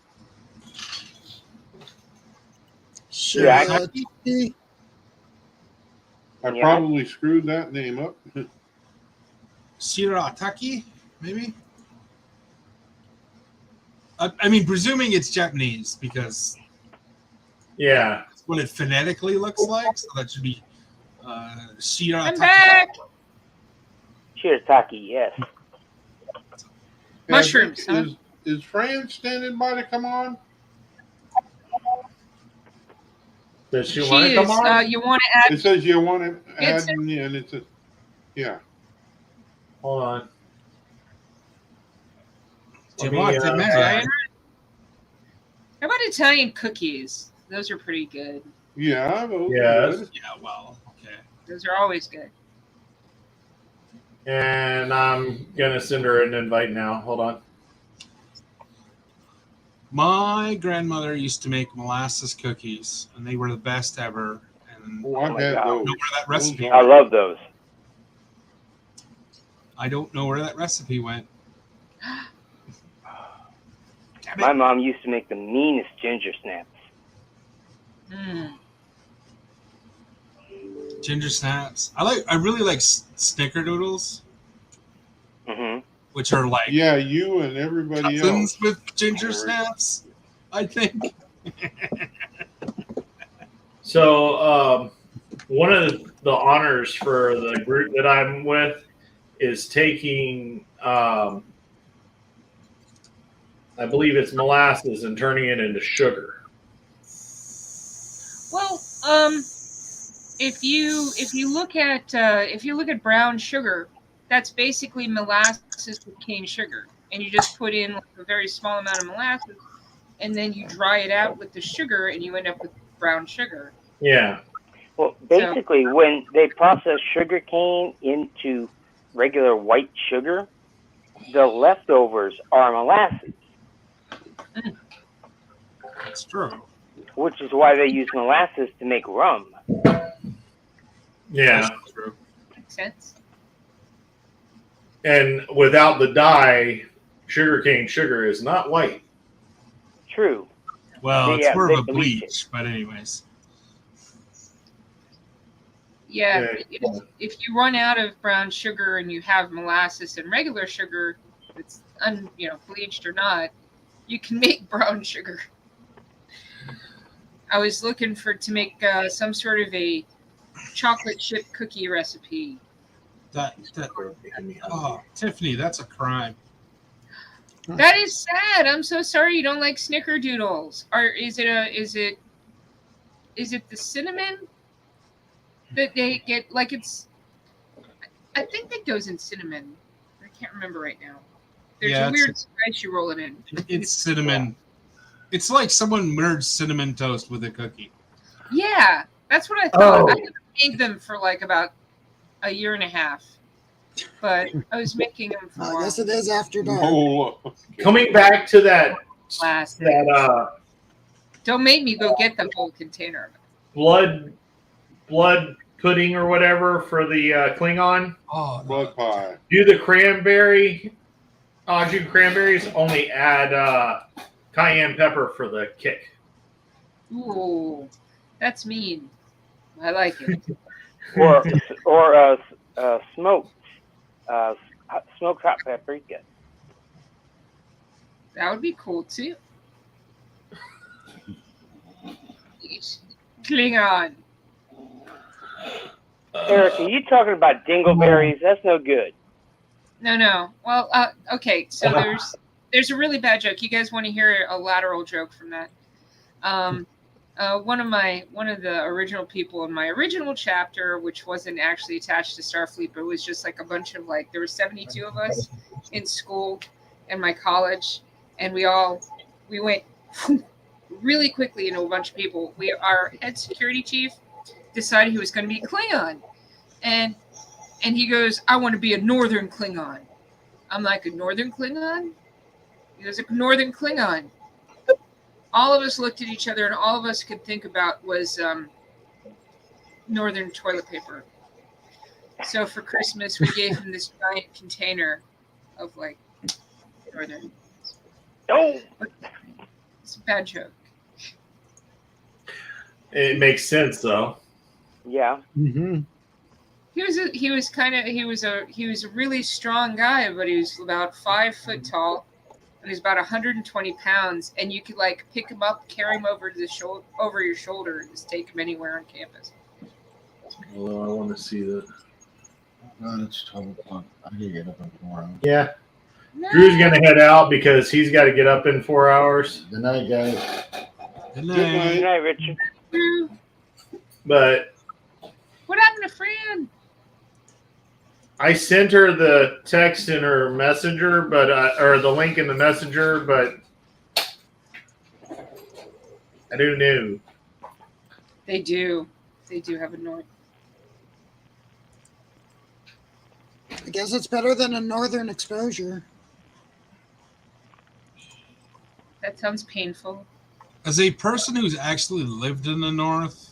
Shirataki. I Yeah. probably screwed that name up. Shirataki, maybe? I mean, presuming it's Japanese, because Yeah. that's what it phonetically looks like. So that should be Shirataki. I'm back. Shirataki, yes. Mushrooms, I huh? think, is Fran standing by to come on? Does she She want to come is. on? You want to add? It says you want to It's add me, and it's a yeah. Hold on. Do Let you want me, to imagine? Italian? How about Italian cookies? Those are pretty good. Yeah, those are Yes. good. Yeah, well, okay. Those are always good. And I'm going to send her an invite now. Hold on. My grandmother used to make molasses cookies, and they were the best ever. And Oh, I've my had God. those. I don't know where that recipe Those I are- love those. I don't know where that recipe went. Damn My it. mom used to make the meanest ginger snaps. Mm. Ginger snaps. I really like snickerdoodles, Mm-hmm. which are like Yeah, you and everybody cousins else. with ginger snaps, I think. So, one of the honors for the group that I'm with is taking, I believe it's molasses and turning it into sugar. Well, if you look at brown sugar, that's basically molasses with cane sugar, and you just put in like a very small amount of molasses, and then you dry it out with the sugar, and you end up with brown sugar. Yeah. Well, basically, when they process sugar cane into regular white sugar, the leftovers are molasses, That's true. which is why they use molasses to make rum. Yeah. That's true. Makes sense. And without the dye, sugarcane sugar is not white. True. Well, it's Yeah, more they of a bleach bleach, but anyways. Yeah, Yeah. if you run out of brown sugar and you have molasses and regular sugar, it's bleached or not, you can make brown sugar. I was looking to make some sort of a chocolate chip cookie recipe. Tiffany, that's a crime. That is sad. I'm so sorry you don't like snickerdoodles. Or is it the cinnamon that they get? Like I think that goes in cinnamon. I can't remember right now. There's a weird spice you roll it in. It's cinnamon. It's like someone merged cinnamon toast with a cookie. Yeah, that's what I thought. I haven't made them for like about a year and a half, but I was making them for. I guess it is after dark. Oh, Coming back to that Plastic. Don't make me go get the whole container of it. Blood pudding or whatever for the Klingon. Oh, blood pie. Do the cranberry. Do cranberries. Only add cayenne pepper for the kick. Ooh, that's mean. I like it. or smoked hot paprika. That would be cool too. Klingon. Eric, are you talking about dingleberries? That's no good. No. Well, okay. So there's a really bad joke. You guys want to hear a lateral joke from that? One of the original people in my original chapter, which wasn't actually attached to Starfleet, but it was just like a bunch of there were 72 of us in school in my college, and we went really quickly into a bunch of people. Our head security chief decided he was going to be Klingon, and he goes, "I want to be a Northern Klingon." I'm like, "A Northern Klingon?" He goes, "A Northern Klingon." All of us looked at each other, and all of us could think about was Northern toilet paper. So for Christmas, we gave him this giant container of Northern. Oh, it's a bad joke. It makes sense though. Yeah. Mm-hmm. He was a really strong guy, but he was about 5 foot tall. And he's about 120 pounds, and you could pick him up, carry him over your shoulder, and just take him anywhere on campus. Well, I want to see that. God, it's total fun. I need to get up in 4 hours. Yeah. No. Drew's gonna head out because he's got to get up in 4 hours. Good night, guys. Good Good night. Good night, Richard. But What happened to Fran? I sent her the text in her messenger, or the link in the messenger, but I don't know. They do have a North. I guess it's better than a northern exposure. That sounds painful. As a person who's actually lived in the North,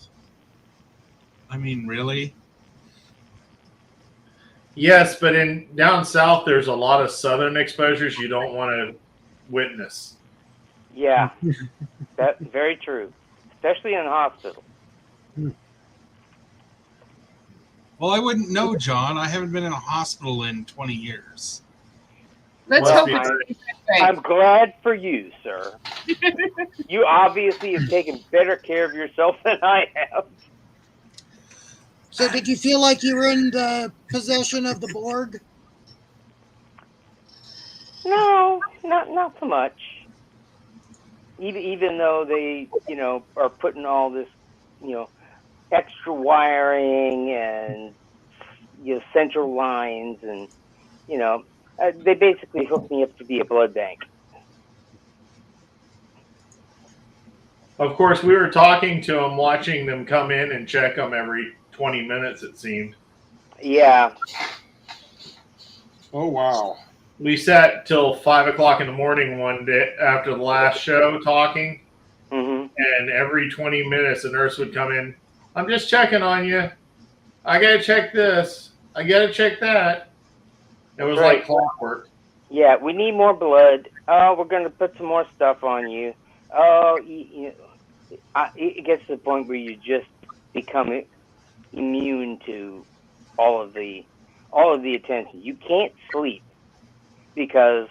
I mean, really? Yes, but down south, there's a lot of southern exposures you don't want to witness. Yeah, that's very true, especially in the hospital. Well, I wouldn't know, John. I haven't been in a hospital in 20 years. Let's Well, hope it's right. I'm glad for you, sir. You obviously have taken better care of yourself than I have. So did you feel like you were in the possession of the Borg? No, not so much. Even though they, are putting all this, extra wiring and central lines, and they basically hooked me up to be a blood bank. Of course, we were talking to them, watching them come in and check them every 20 minutes, it seemed. Yeah. Oh, wow. We sat till 5 o'clock in the morning one day after the last show talking, and every 20 minutes a nurse would come in. I'm just checking on you. I got to check this. I got to check that. It was like clockwork. Yeah, we need more blood. Oh, we're going to put some more stuff on you. Oh, it gets to the point where you just become immune to all of the attention. You can't sleep because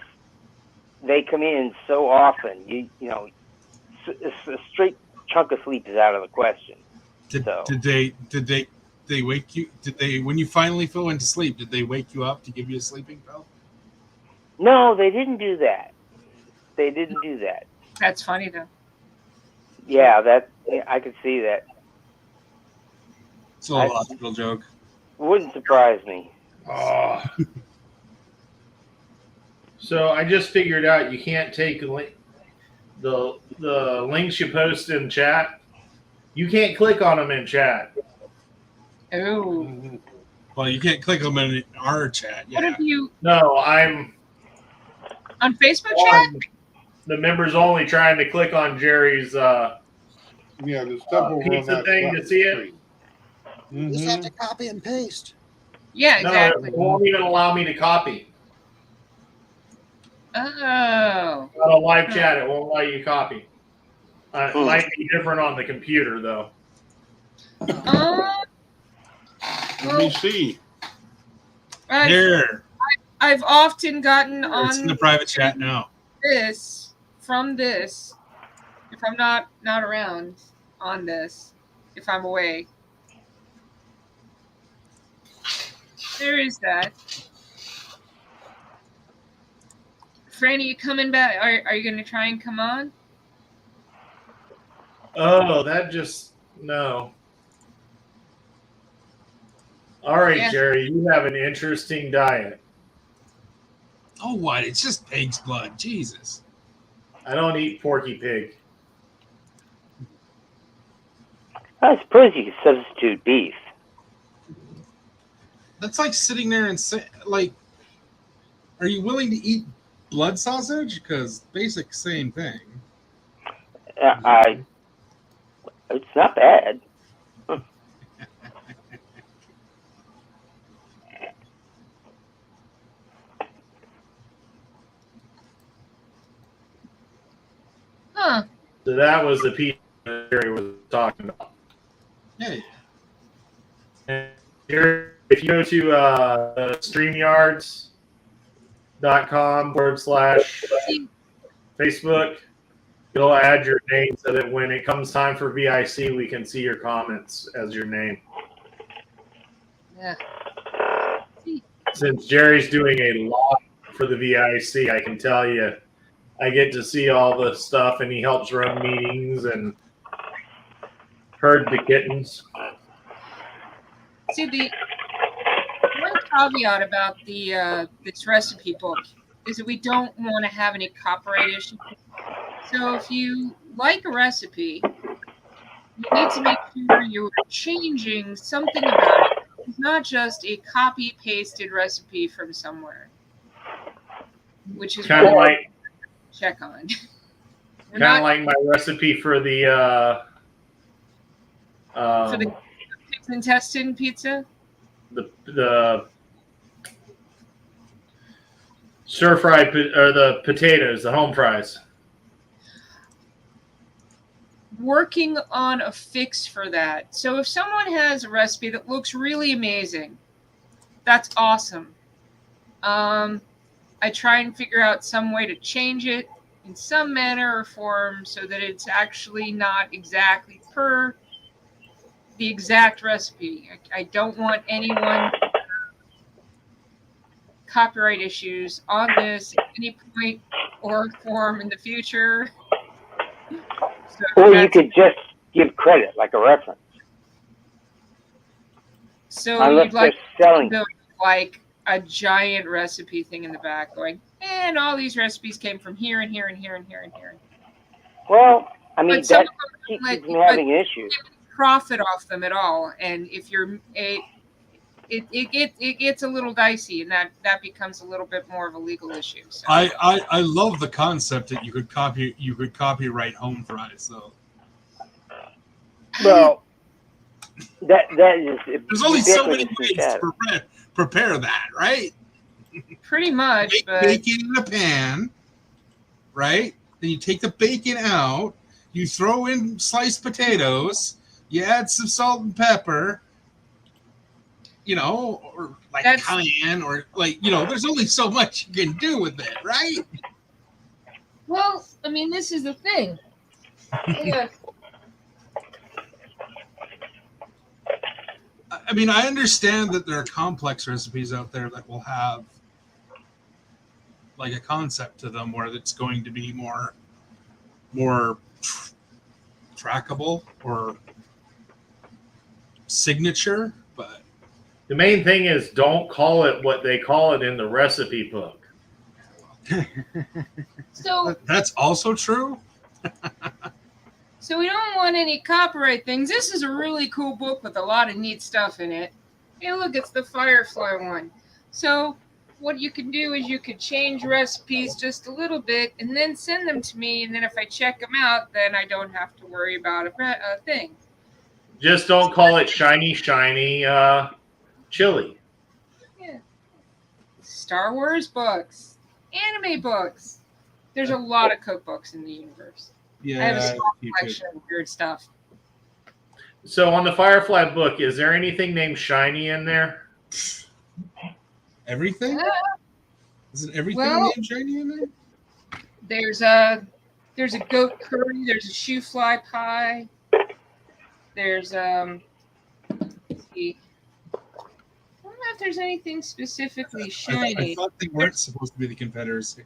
they come in so often. You know, a straight chunk of sleep is out of the question. Did they wake you? Did they, when you finally fell into sleep, did they wake you up to give you a sleeping pill? No, they didn't do that. They didn't do that. That's funny though. Yeah, I could see that. It's a little hospital joke. Wouldn't surprise me. Oh. So I just figured out you can't take the links you post in chat. You can't click on them in chat. Oh. Well, you can't click them in our chat. Yeah. What have you No, I'm on Facebook chat? The members only trying to click on Jerry's Yeah, the stuff over on pizza that thing to see it. You just have to copy and paste. Yeah, exactly. No, it won't even allow me to copy. Oh. On a live chat, it won't allow you to copy. It might be different on the computer, though. Let me see. Here. I've often gotten It's in on the private chat now. From this, if I'm not around on this, if I'm away. There is that. Franny, you coming back? Are you going to try and come on? Oh, no. All right, Yeah. Jerry, you have an interesting diet. Oh, what? It's just pig's blood. Jesus. I don't eat Porky Pig. I suppose you could substitute beef. That's like sitting there and say, like, are you willing to eat blood sausage? Because basic same thing. It's not bad. Huh. So that was the pizza Jerry was talking about. Yeah. And Jerry, if you go to streamyards.com/Facebook, you'll add your name so that when it comes time for VIC, we can see your comments as your name. Yeah. Since Jerry's doing a lot for the VIC, I can tell you, I get to see all the stuff, and he helps run meetings and herd the kittens. See, the one caveat about this recipe book is that we don't want to have any copyright issues. So if you like a recipe, you need to make sure you're changing something about it. It's not just a copy-pasted recipe from somewhere, which is Kind of like check on. like my recipe for the pig's intestine pizza. The stir fried or the potatoes, the home fries. Working on a fix for that. So if someone has a recipe that looks really amazing, that's awesome. I try and figure out some way to change it in some manner or form so that it's actually not exactly per the exact recipe. I don't want anyone copyright issues on this at any point or form in the future. So or you could just give credit, like a reference. So Unless you'd like they're selling. to like a giant recipe thing in the back going, and all these recipes came from here and here and here and here and here. Well, I mean, But some that of them, keeps like, them having issues. profit off them at all, and if you're it gets a little dicey, and that becomes a little bit more of a legal issue. So. I love the concept that you could copyright home fries though. Well, that is. There's only so many ways to prepare that, right? Pretty much. Make but bacon in a pan, right? Then you take the bacon out. You throw in sliced potatoes. You add some salt and pepper. or like That's- cayenne, or like, there's only so much you can do with it, right? Well, I mean, this is the thing. Yeah. I mean, I understand that there are complex recipes out there that will have like a concept to them where it's going to be more trackable or signature, but The main thing is don't call it what they call it in the recipe book. So that's also true. So we don't want any copyright things. This is a really cool book with a lot of neat stuff in it. Hey, look, it's the Firefly one. So what you can do is you could change recipes just a little bit and then send them to me. And then if I check them out, then I don't have to worry about a thing. Just don't call it shiny chili. Yeah. Star Wars books, anime books. There's a lot of cookbooks in the universe. Yeah, I have a small collection of weird stuff. So on the Firefly book, is there anything named Shiny in there? Everything? Isn't everything named Shiny in there? There's a goat curry. There's a shoe fly pie. There's let's see. I don't know if there's anything specifically shiny. I thought they weren't supposed to be the Confederacy.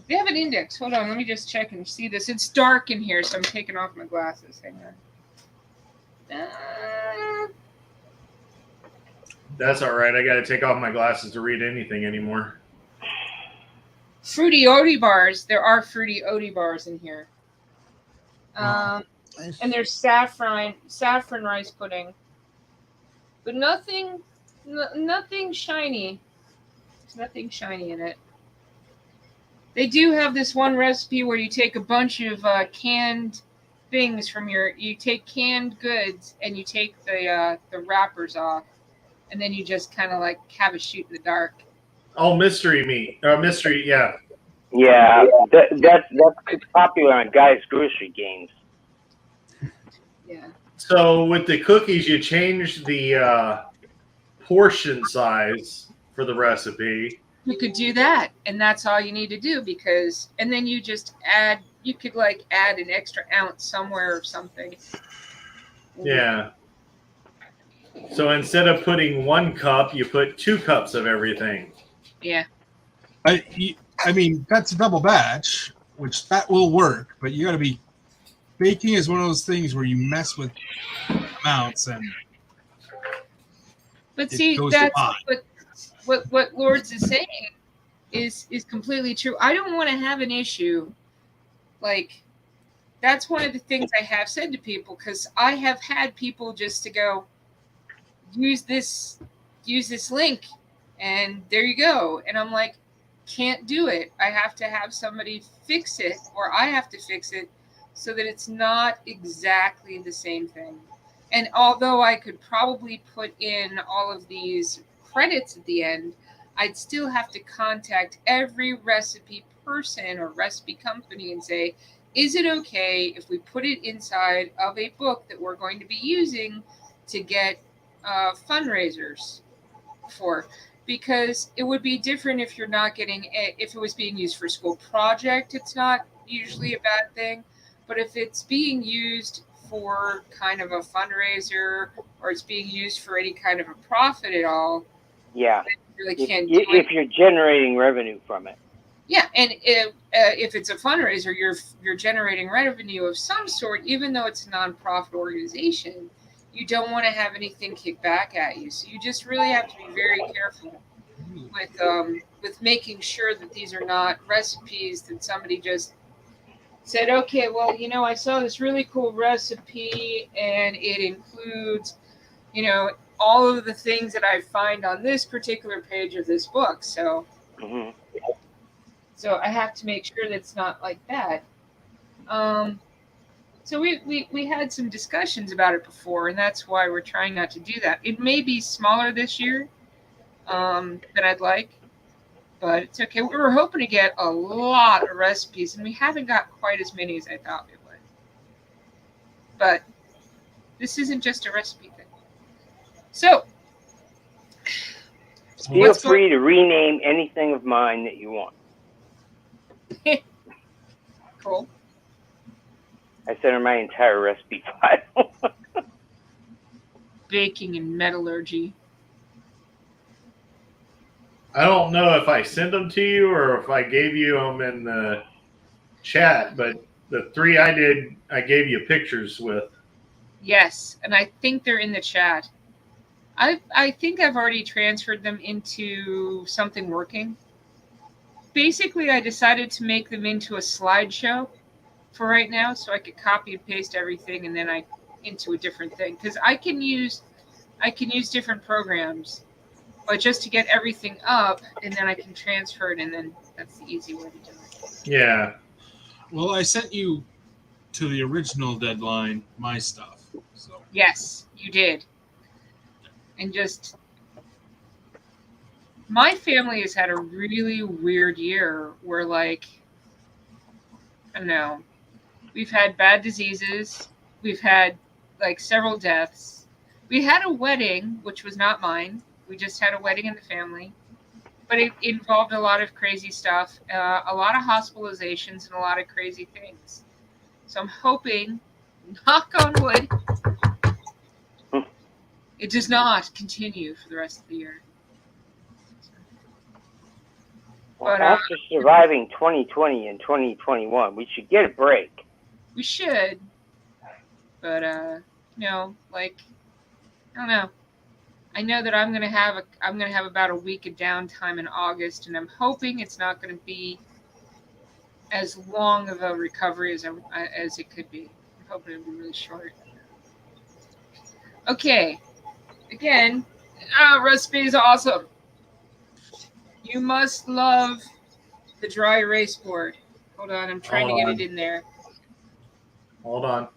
They have an index. Hold on, let me just check and see this. It's dark in here, so I'm taking off my glasses. Hang on. That's all right. I got to take off my glasses to read anything anymore. Fruity Odie bars. There are Fruity Odie bars in here. And there's saffron rice pudding, but nothing shiny. There's nothing shiny in it. They do have this one recipe where you take a bunch of canned things from you take canned goods and you take the wrappers off, and then you just kind of like have a shoot in the dark. Oh, mystery meat. Mystery, yeah. Yeah, that's popular on guys' grocery games. Yeah. So with the cookies, you change the portion size for the recipe. You could do that, and that's all you need to do and then you just add. You could add an extra ounce somewhere or something. Yeah. So instead of putting 1 cup, you put 2 cups of everything. Yeah. I mean, that's a double batch, which that will work, but you got to be. Baking is one of those things where you mess with amounts and. But see, that's what Lords is saying is completely true. I don't want to have an issue. That's one of the things I have said to people, because I have had people just to go, use this link, and there you go. And I'm like, can't do it. I have to have somebody fix it, or I have to fix it so that it's not exactly the same thing. And although I could probably put in all of these credits at the end, I'd still have to contact every recipe person or recipe company and say, is it okay if we put it inside of a book that we're going to be using to get fundraisers for? Because it would be different if you're not getting it. If it was being used for a school project, it's not usually a bad thing. But if it's being used for kind of a fundraiser, or it's being used for any kind of a profit at all, yeah, you really can't. If you're generating revenue from it. Yeah, and if it's a fundraiser, you're generating revenue of some sort, even though it's a nonprofit organization. You don't want to have anything kick back at you, so you just really have to be very careful with making sure that these are not recipes that somebody just said, okay, well, I saw this really cool recipe and it includes, all of the things that I find on this particular page of this book. So, so I have to make sure that it's not like that. So we had some discussions about it before, and that's why we're trying not to do that. It may be smaller this year than I'd like, but it's okay. We were hoping to get a lot of recipes, and we haven't got quite as many as I thought we would. But This isn't just a recipe thing. So, Feel free to rename anything of mine that you want. Cool. I sent her my entire recipe file. Baking and metallurgy. I don't know if I sent them to you or if I gave you them in the chat, but the 3 I did, I gave you pictures with. Yes, and I think they're in the chat. I think I've already transferred them into something working. Basically, I decided to make them into a slideshow for right now, so I could copy and paste everything, and then into a different thing. Because I can use different programs, but just to get everything up, and then I can transfer it, and then that's the easy way to do it. Yeah. Well, I sent you to the original deadline my stuff. So Yes, you did. And just, my family has had a really weird year where, like, I don't know, we've had bad diseases, we've had like several deaths. We had a wedding, which was not mine. We just had a wedding in the family, but it involved a lot of crazy stuff, a lot of hospitalizations, and a lot of crazy things. So I'm hoping, knock on wood, it does not continue for the rest of the year. Well, But, after surviving 2020 and 2021, we should get a break. We should, but like, I don't know. I know that I'm gonna have about a week of downtime in August, and I'm hoping it's not gonna be as long of a recovery as it could be. I'm hoping it'll be really short. Okay, again, recipe is awesome. You must love the dry erase board. Hold on, I'm trying to get it in there. Hold on.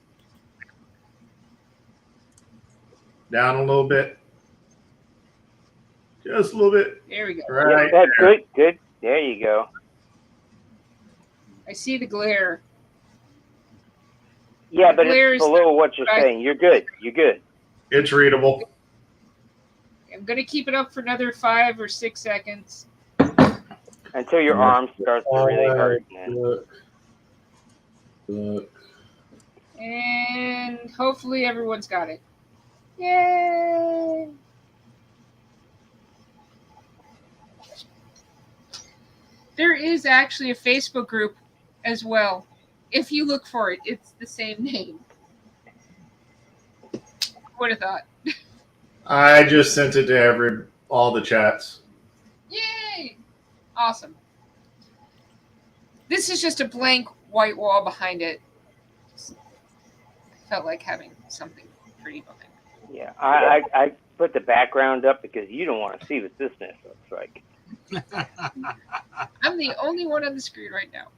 Down a little bit. Just a little bit. There we go. Right. Yeah, good, good. There you go. I see the glare. Yeah, but it's below what you're saying. You're good. You're good. It's readable. I'm going to keep it up for another 5 or 6 seconds. Until your arm starts to really hurt. Look. And hopefully everyone's got it. Yay! There is actually a Facebook group as well. If you look for it, it's the same name. Would have thought. I just sent it to all the chats. Yay! Awesome. This is just a blank white wall behind it. I felt like having something pretty behind it. Yeah, I put the background up because you don't want to see what this mess looks like. I'm the only one on the screen right now.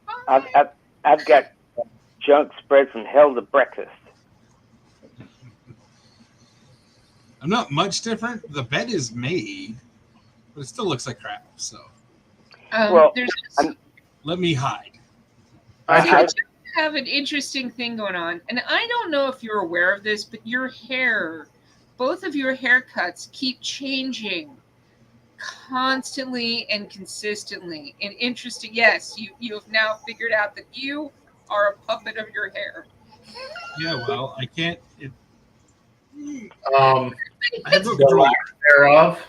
I've got junk spread from hell to breakfast. I'm not much different. The bed is made, but it still looks like crap. So, let me hide. I have an interesting thing going on, and I don't know if you're aware of this, but your hair, both of your haircuts, keep changing constantly and consistently. And interesting, yes, you have now figured out that you are a puppet of your hair. Yeah, well, I can't. I have no control thereof.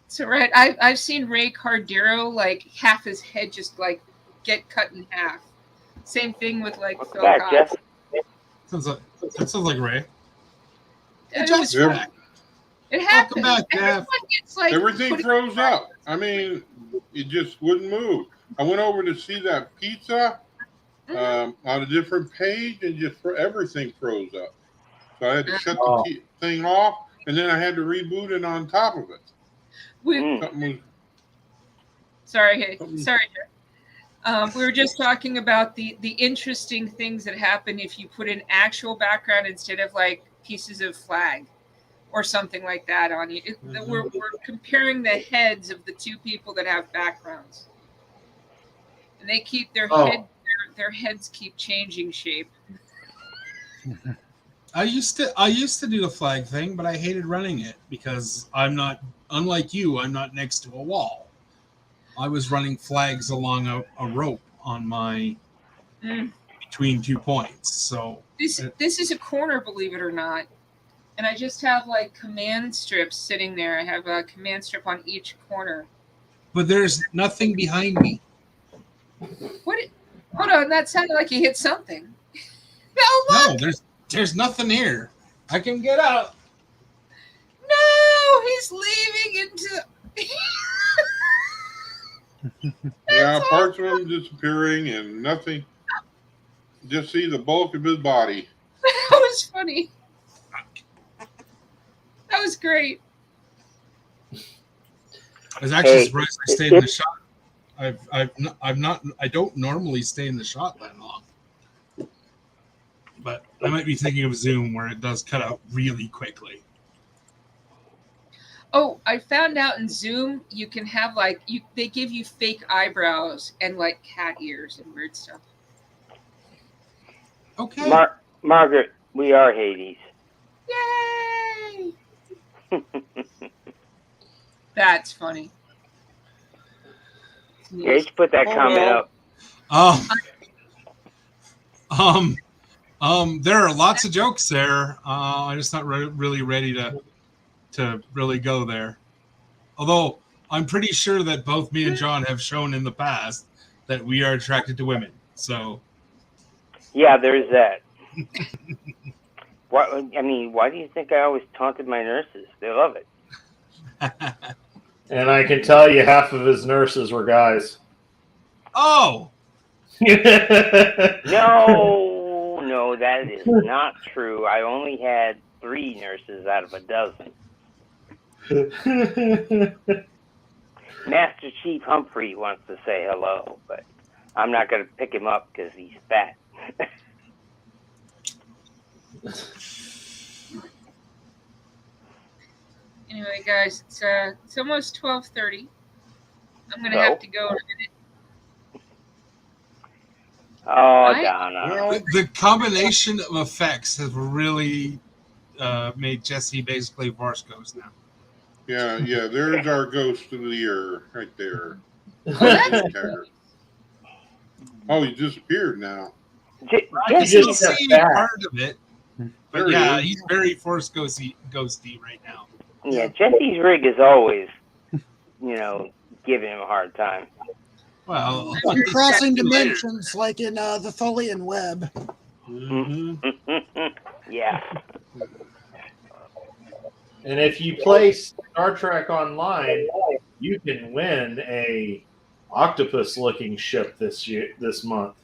So right, I've seen Ray Cardero, like half his head just like get cut in half. Same thing with like Phil Cox. That sounds like Ray. It happens. Back, Jeff. Gets, like, everything froze up. I mean, it just wouldn't move. I went over to see that pizza on a different page, and just everything froze up. So I had to shut the thing off, and then I had to reboot it on top of it. Sorry, Jeff. We were just talking about the interesting things that happen if you put an actual background instead of like pieces of flag or something like that on you. We're comparing the heads of the two people that have backgrounds, and they keep their heads keep changing shape. I used to do the flag thing, but I hated running it because I'm not, unlike you, I'm not next to a wall. I was running flags along a rope on my Mm. between 2 points. So This is a corner, believe it or not. And I just have like command strips sitting there. I have a command strip on each corner. but there's nothing behind me. What? Hold on, that sounded like you hit something. No, look! No, there's nothing here. I can get out. No, he's leaving into. Yeah, parts of him disappearing and nothing. Just see the bulk of his body. That was funny. That was great. I was actually surprised I stayed in the shot. I don't normally stay in the shot that long. But I might be thinking of Zoom where it does cut out really quickly. Oh, I found out in Zoom you can have like they give you fake eyebrows and like cat ears and weird stuff. Okay. Margaret, we are Hades. Yay! That's funny. Yeah, you should put that comment up. There are lots of jokes there. I'm just not really ready to really go there. Although I'm pretty sure that both me and John have shown in the past that we are attracted to women. So yeah, there's that. Why do you think I always taunted my nurses? They love it. And I can tell you half of his nurses were guys. Oh! No, that is not true. I only had 3 nurses out of a dozen. Master Chief Humphrey wants to say hello, but I'm not going to pick him up because he's fat. Anyway, guys, it's almost 12:30. I'm gonna have to go in a minute. Oh, Donna. The combination of effects has really made Jesse basically Force Ghost now. Yeah, there's our ghost of the year right there. Oh, he disappeared now. You just see part of it. But yeah, he's very Force ghosty right now. Yeah, Jesse's rig is always, giving him a hard time. Well, crossing dimensions like in the Tholian web. Mm-hmm. Yeah. And if you play Star Trek Online, you can win a octopus-looking ship this month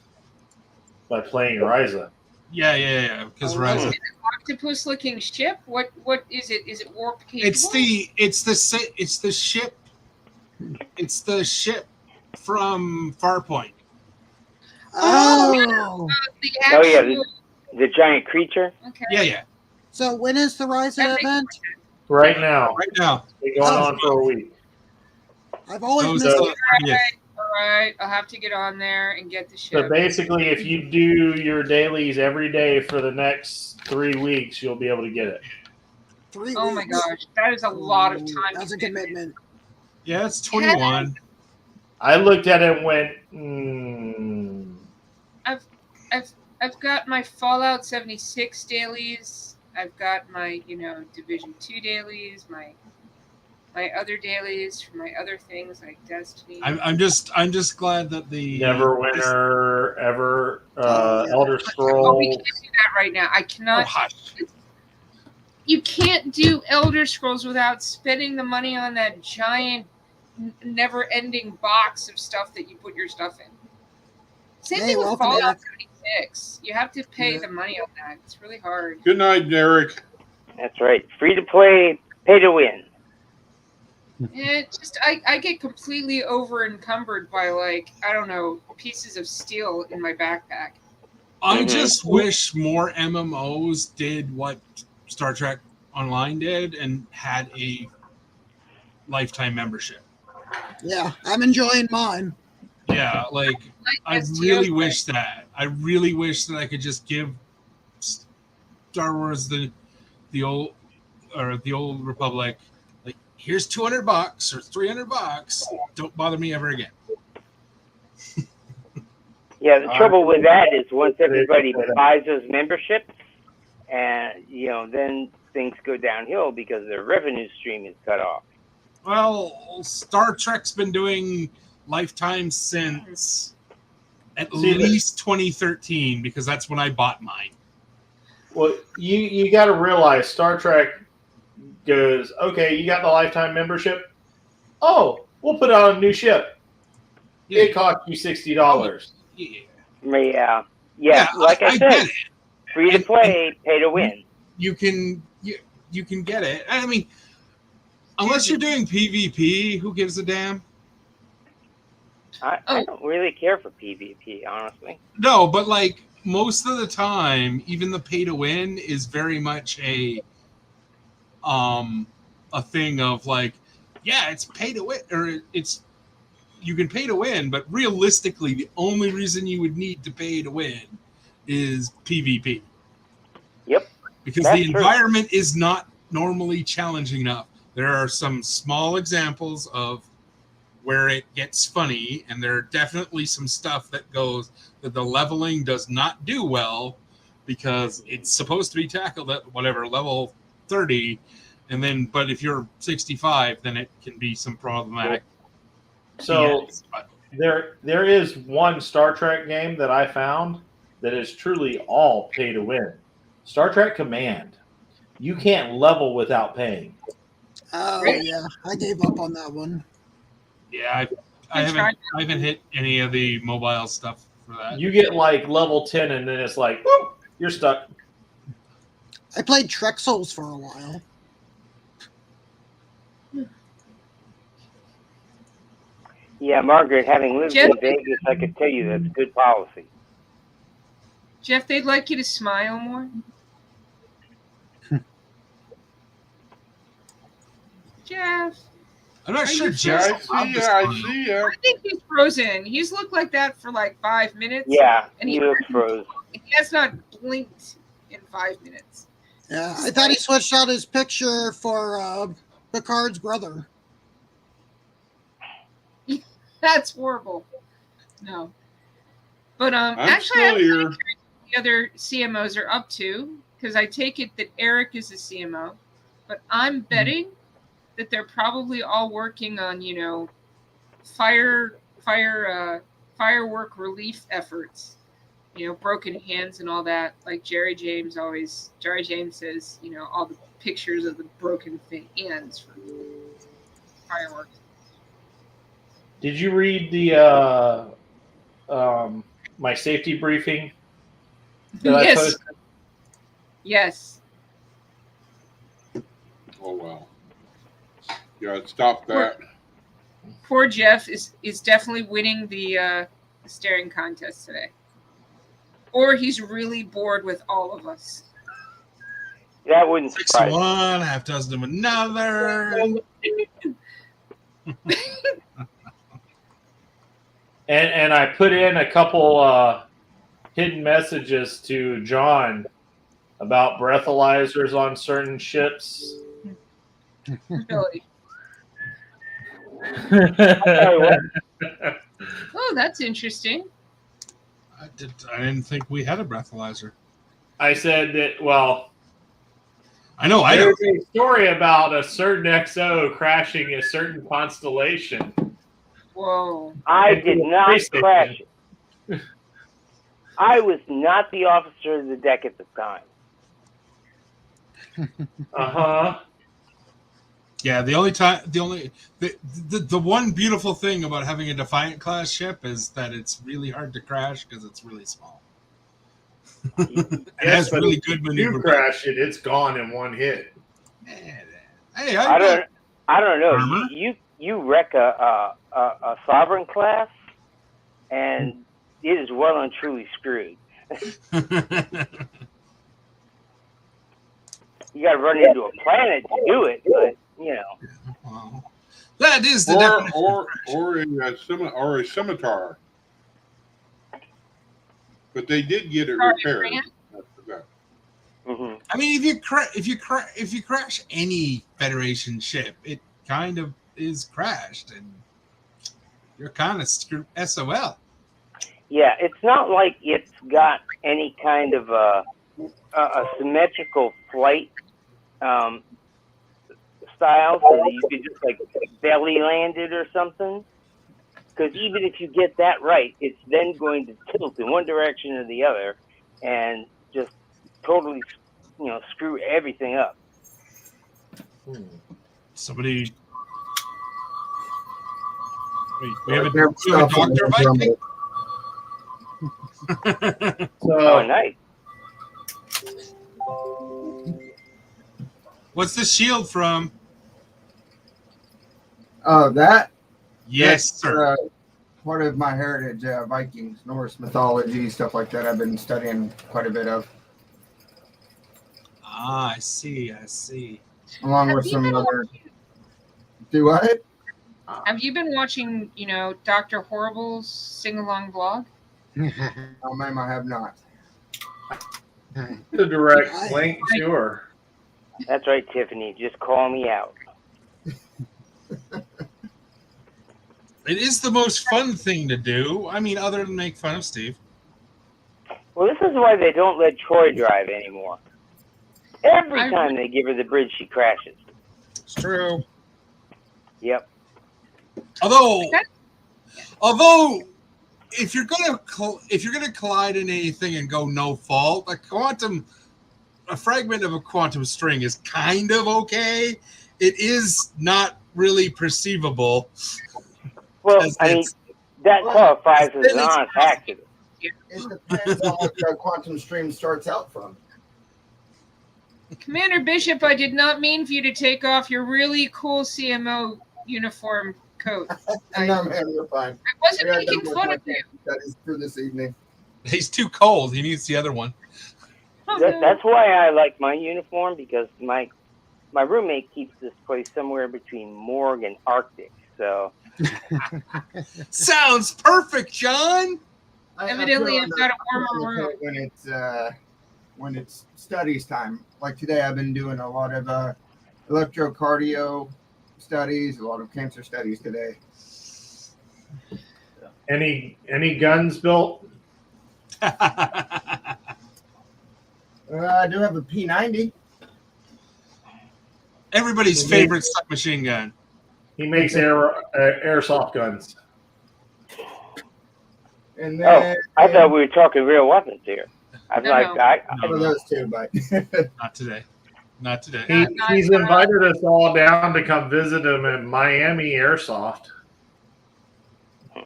by playing Ryza. Yeah. Because Ryza. An octopus-looking ship? What is it? Is it warp capable? It's the ship from Farpoint. Oh. The giant creature. Okay. Yeah. So when is the Ryza event? Right now. It's going on for a week. I've always missed it. All right. I'll have to get on there and get the ship. So basically, if you do your dailies every day for the next 3 weeks, you'll be able to get it. 3 weeks. Oh my gosh, that is a lot of time. That's a commitment. Yeah, it's 21. I looked at it and went, I've got my Fallout 76 dailies. I've got my, Division 2 dailies, my other dailies for my other things like Destiny. I'm just glad that the Neverwinter, Elder Scrolls. Oh, we can't do that right now. I cannot. You can't do Elder Scrolls without spending the money on that giant, never-ending box of stuff that you put your stuff in. Same thing with Fallout 76. You have to pay the money on that. It's really hard. Good night, Derek. That's right. Free to play, pay to win. It just I get completely over encumbered by pieces of steel in my backpack. I just wish more MMOs did what Star Trek Online did and had a lifetime membership. Yeah, I'm enjoying mine. Yeah, I really wish that. I really wish that I could just give Star Wars, the old Republic, like, here's $200 or $300. Don't bother me ever again. Yeah, the trouble with that is once everybody buys those memberships, and then things go downhill because their revenue stream is cut off. Well, Star Trek's been doing lifetime since at least 2013, because that's when I bought mine. Well, you got to realize Star Trek goes, okay, you got the lifetime membership. Oh, we'll put out a new ship. Yeah. It costs you $60. Yeah. Like I said, free to play, pay to win. You can get it. I mean, unless you're doing PvP, who gives a damn? I don't really care for PvP, honestly. No, but like most of the time, even the pay to win is very much a thing of like, yeah, it's pay to win, or you can pay to win, but realistically, the only reason you would need to pay to win is PvP. Yep. Because the environment is not normally challenging enough. There are some small examples of where it gets funny, and there are definitely some stuff that the leveling does not do well, because it's supposed to be tackled at whatever level 30, but if you're 65, then it can be some problematic. So there is one Star Trek game that I found that is truly all pay to win. Star Trek Command. You can't level without paying. Oh yeah, I gave up on that one. Yeah, I haven't hit any of the mobile stuff for that. You get like level 10 and then it's like, whoop, you're stuck. I played Trek Souls for a while. Yeah, Margaret, having lived in Vegas, I could tell you that's good policy. Jeff, they'd like you to smile more. Jeff. I'm not sure Jeff. I see ya. I think he's frozen. He's looked like that for like 5 minutes. Yeah, and he looks frozen. He has not blinked in 5 minutes. Yeah, I thought he switched out his picture for Picard's brother. That's horrible. No. But actually, still here. What the other CMOs are up to, because I take it that Eric is a CMO, but I'm betting that they're probably all working on, firework relief efforts, broken hands and all that. Like Jerry James says, all the pictures of the broken hands for fireworks. Did you read the my safety briefing that I posted? Yes. Oh well. Yeah, stop that. Poor Jeff is definitely winning the staring contest today. Or he's really bored with all of us. That wouldn't surprise me. One, half dozen of another. And I put in a couple hidden messages to John about breathalyzers on certain ships. Billy. Oh, that's interesting. I didn't think we had a breathalyzer. I said that, well, I know. There's a story about a certain XO crashing a certain constellation. Whoa. I did not crash it. I was not the officer of the deck at the time. Uh-huh. Yeah, the one beautiful thing about having a Defiant class ship is that it's really hard to crash because it's really small. It has really good maneuver. You crash it, it's gone in one hit. Hey, I don't know. You wreck a Sovereign class, and it is well and truly screwed. You got to run into a planet to do it, but Well, that is the definition. or a scimitar. But they did get it repaired. Hmm. I mean, if you crash any Federation ship, it kind of is crashed, and you're kind of screwed. SOL. Yeah, it's not like it's got any kind of a symmetrical flight um, style, so that you could just like belly land it or something. Because even if you get that right, it's then going to tilt in one direction or the other, and just totally, screw everything up. Somebody. Wait, we Like have their a stuff on Doctor the Viking. Oh, So nice. What's the shield from? Oh, that? Yes, That's, sir. part of my heritage, Vikings, Norse mythology, stuff like that. I've been studying quite a bit of, I see. I see. along Have with you some been other. Do what? Have you been watching, Dr. Horrible's sing-along blog? Oh, ma'am, I have not. the direct link, sure. That's right, Tiffany. Just call me out. It is the most fun thing to do. I mean, other than make fun of Steve. Well, this is why they don't let Troy drive anymore. Every I- time they give her the bridge, she crashes. It's true. Yep. Although, if you're gonna collide in anything and go no fault, a fragment of a quantum string is kind of okay. It is not really perceivable. Well, I mean, that qualifies as an honest accident. It depends on what the quantum stream starts out from. Commander Bishop, I did not mean for you to take off your really cool CMO uniform coat. No, man, you're fine. I wasn't I got making done with fun my of you. studies for this evening. He's too cold. He needs the other one. Oh, no. That's why I like my uniform, because my roommate keeps this place somewhere between morgue and Arctic. So Sounds perfect, John. Evidently, I've got a warmer room. When it's studies time. Like today, I've been doing a lot of electrocardio studies, a lot of cancer studies today. Any guns built? I do have a P90. Everybody's favorite submachine gun. He makes airsoft guns. And then, I thought we were talking real weapons here. I'm No, like, no. I have those too, but Not today. Not today. He's invited us all down to come visit him at Miami Airsoft.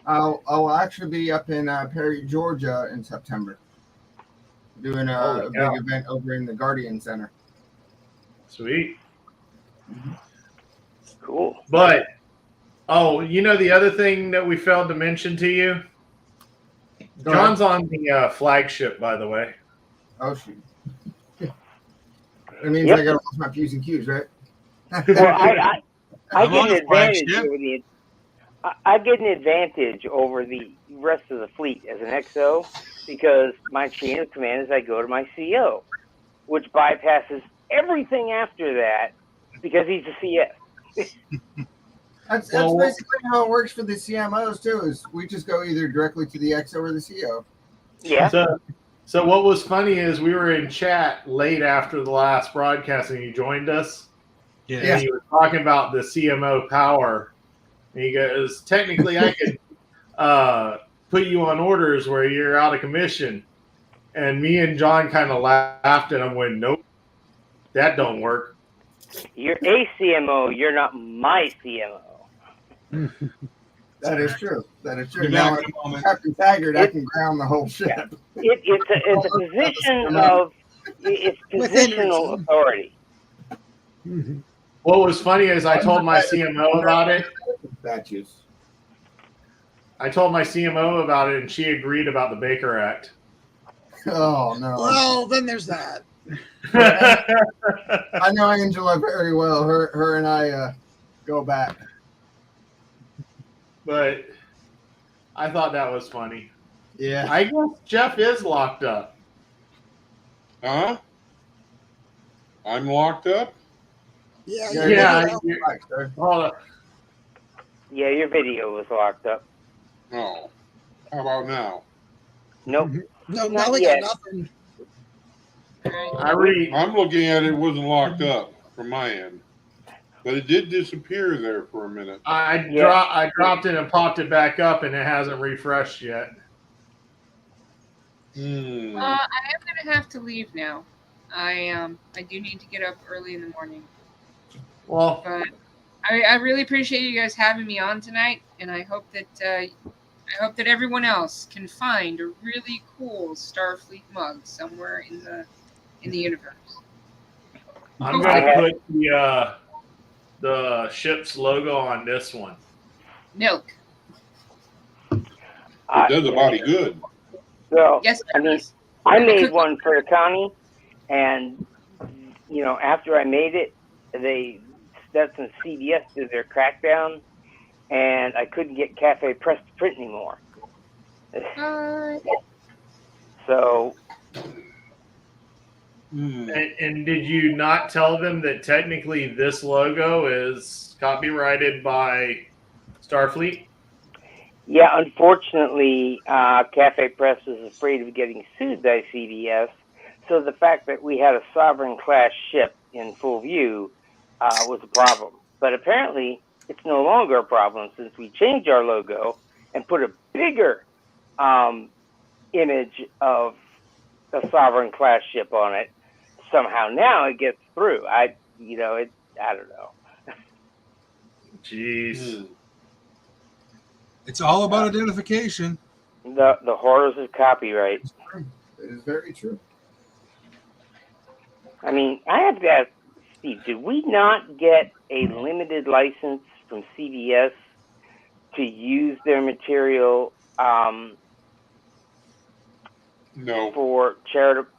I'll actually be up in Perry, Georgia in September, doing a big event over in the Guardian Center. Sweet. cool. But, the other thing that we failed to mention to you? Go John's on the flagship, by the way. Oh, shoot. It means Yep. I got to watch my P's and Q's, right? Well, I I'm get on an the advantage flagship. over the. I get an advantage over the rest of the fleet as an XO, because my chain of command is I go to my CO, which bypasses everything after that because he's a CS. That's Well, basically how it works for the CMOs too. Is we just go either directly to the XO or the CO. Yeah. So what was funny is we were in chat late after the last broadcast and he joined us. Yeah. And he was talking about the CMO power. And he goes, technically I could put you on orders where you're out of commission. And me and John kind of laughed and I went, nope, that don't work. You're a CMO. You're not my CMO. That is true. That is true. Be Now, back in a moment. Captain Taggart, I can ground the whole ship. It's a position of it's positional authority. What was funny is I told my CMO about it. Statues. I told my CMO about it and she agreed about the Baker Act. Oh no. Well, then there's that. I know Angela very well. Her and I go back. But I thought that was funny. Yeah. I guess Jeff is locked up. Huh? I'm locked up? Yeah, Yeah, your Yeah, video. you- Right, sir. hold on. Yeah, your video was locked up. Oh. How about now? Nope. No, Not now we yet. got nothing. I read. I'm looking at it wasn't locked up from my end. But it did disappear there for a minute. I Yeah. dropped it and popped it back up, and it hasn't refreshed yet. Hmm. I am gonna have to leave now. I do need to get up early in the morning. Well, But I really appreciate you guys having me on tonight, and I hope that everyone else can find a really cool Starfleet mug somewhere in the universe. I'm I going to had- put the ship's logo on this one. Milk. It does a body good. So, Yes, I mean, does. I made one for the county, and after I made it, Stetson CBS did their crackdown, and I couldn't get Cafe Press to print anymore. So, Hmm. And did you not tell them that technically this logo is copyrighted by Starfleet? yeah, unfortunately, Cafe Press was afraid of getting sued by CBS. So the fact that we had a Sovereign class ship in full view was a problem. But apparently, it's no longer a problem since we changed our logo and put a bigger image of a Sovereign class ship on it. Somehow now it gets through. I don't know. Jeez. Hmm. It's all about identification. The horrors of copyright. It's true. It is very true. I mean, I have to ask Steve, did we not get a limited license from CBS to use their material No. for charitable?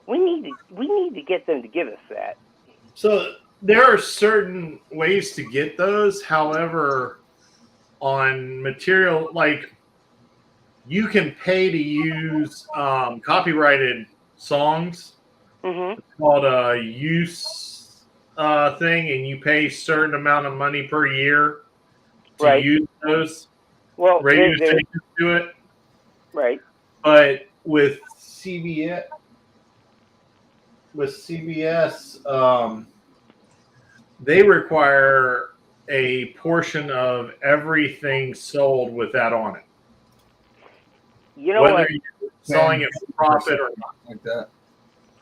We need to get them to give us that. So there are certain ways to get those. However, on material like you can pay to use copyrighted songs Mm-hmm. called a use thing, and you pay a certain amount of money per year to Right. use those. Well, Radio they're stations do it, right. but with CBS, they require a portion of everything sold with that on it. You know Whether what? you're selling it for profit or not. Like that.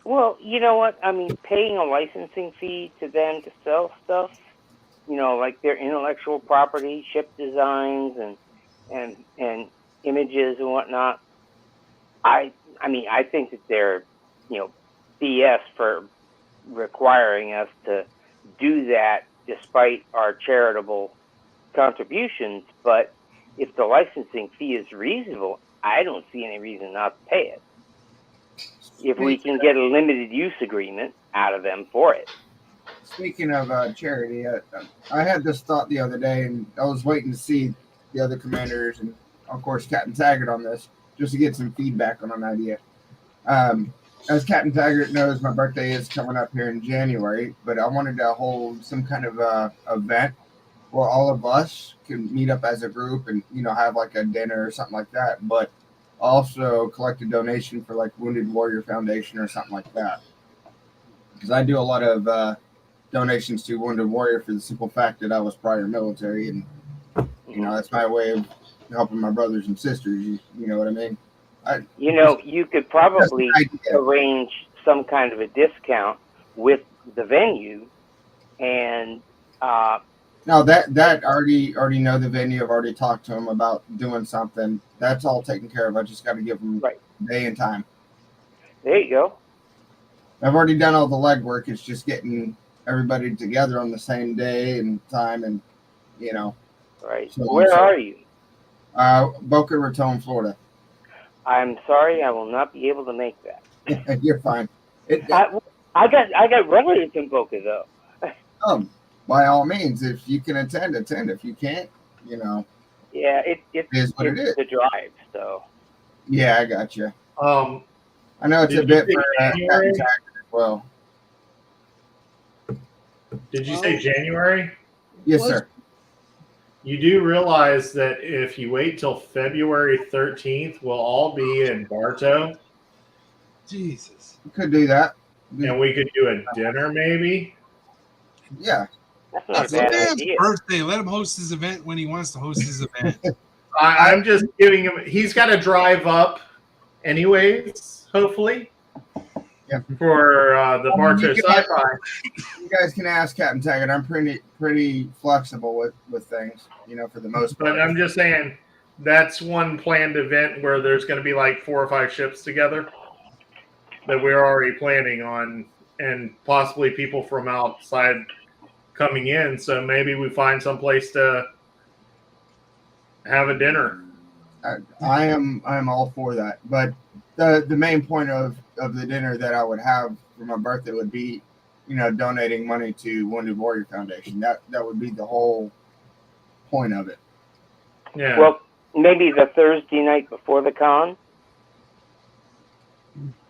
Well, you know what? I mean, paying a licensing fee to them to sell stuff, like their intellectual property, ship designs, and images and whatnot. I mean, I think that they're, BS for requiring us to do that despite our charitable contributions. But if the licensing fee is reasonable, I don't see any reason not to pay it. If we can get a limited use agreement out of them for it. Speaking of charity, I had this thought the other day, and I was waiting to see the other commanders and, of course, Captain Taggart on this, just to get some feedback on an idea. As Captain Taggart knows, my birthday is coming up here in January, but I wanted to hold some kind of event where all of us can meet up as a group and, have like a dinner or something like that, but also collect a donation for like Wounded Warrior Foundation or something like that. Because I do a lot of donations to Wounded Warrior for the simple fact that I was prior military, and that's my way of helping my brothers and sisters. You know what I mean? You could probably arrange some kind of a discount with the venue, and no, that already know the venue. I've already talked to them about doing something. That's all taken care of. I just got to give them day and time. There you go. I've already done all the legwork. It's just getting everybody together on the same day and time, and Right. So Where are you? Boca Raton, Florida. I'm sorry, I will not be able to make that. You're fine. I got relatives in Boca though. By all means, if you can attend. If you can't, Yeah, is what it is. The drive. So. Yeah, I got you. Um, I know it's a Did bit you for say January? Captain Taggart as well. Did you say January? Yes, Was- sir. You do realize that if you wait till February 13th, we'll all be in Bartow, Jesus. We could do that. and we could do a dinner maybe. Yeah. That's not It's a bad man's idea. birthday. Let him host his event when he wants to host his event. I'm just giving him. He's got to drive up, anyways. Hopefully, Yeah. for the Bartow you can- Sci-Fi. You guys can ask Captain Taggart. I'm pretty flexible with things, for the most part. But I'm just saying that's one planned event where there's going to be like 4 or 5 ships together that we're already planning on, and possibly people from outside coming in. So maybe we find some place to have a dinner. I am all for that. But the main point of the dinner that I would have for my birthday would be, donating money to Wounded Warrior Foundation. That would be the whole point of it. Yeah. Well, maybe the Thursday night before the con.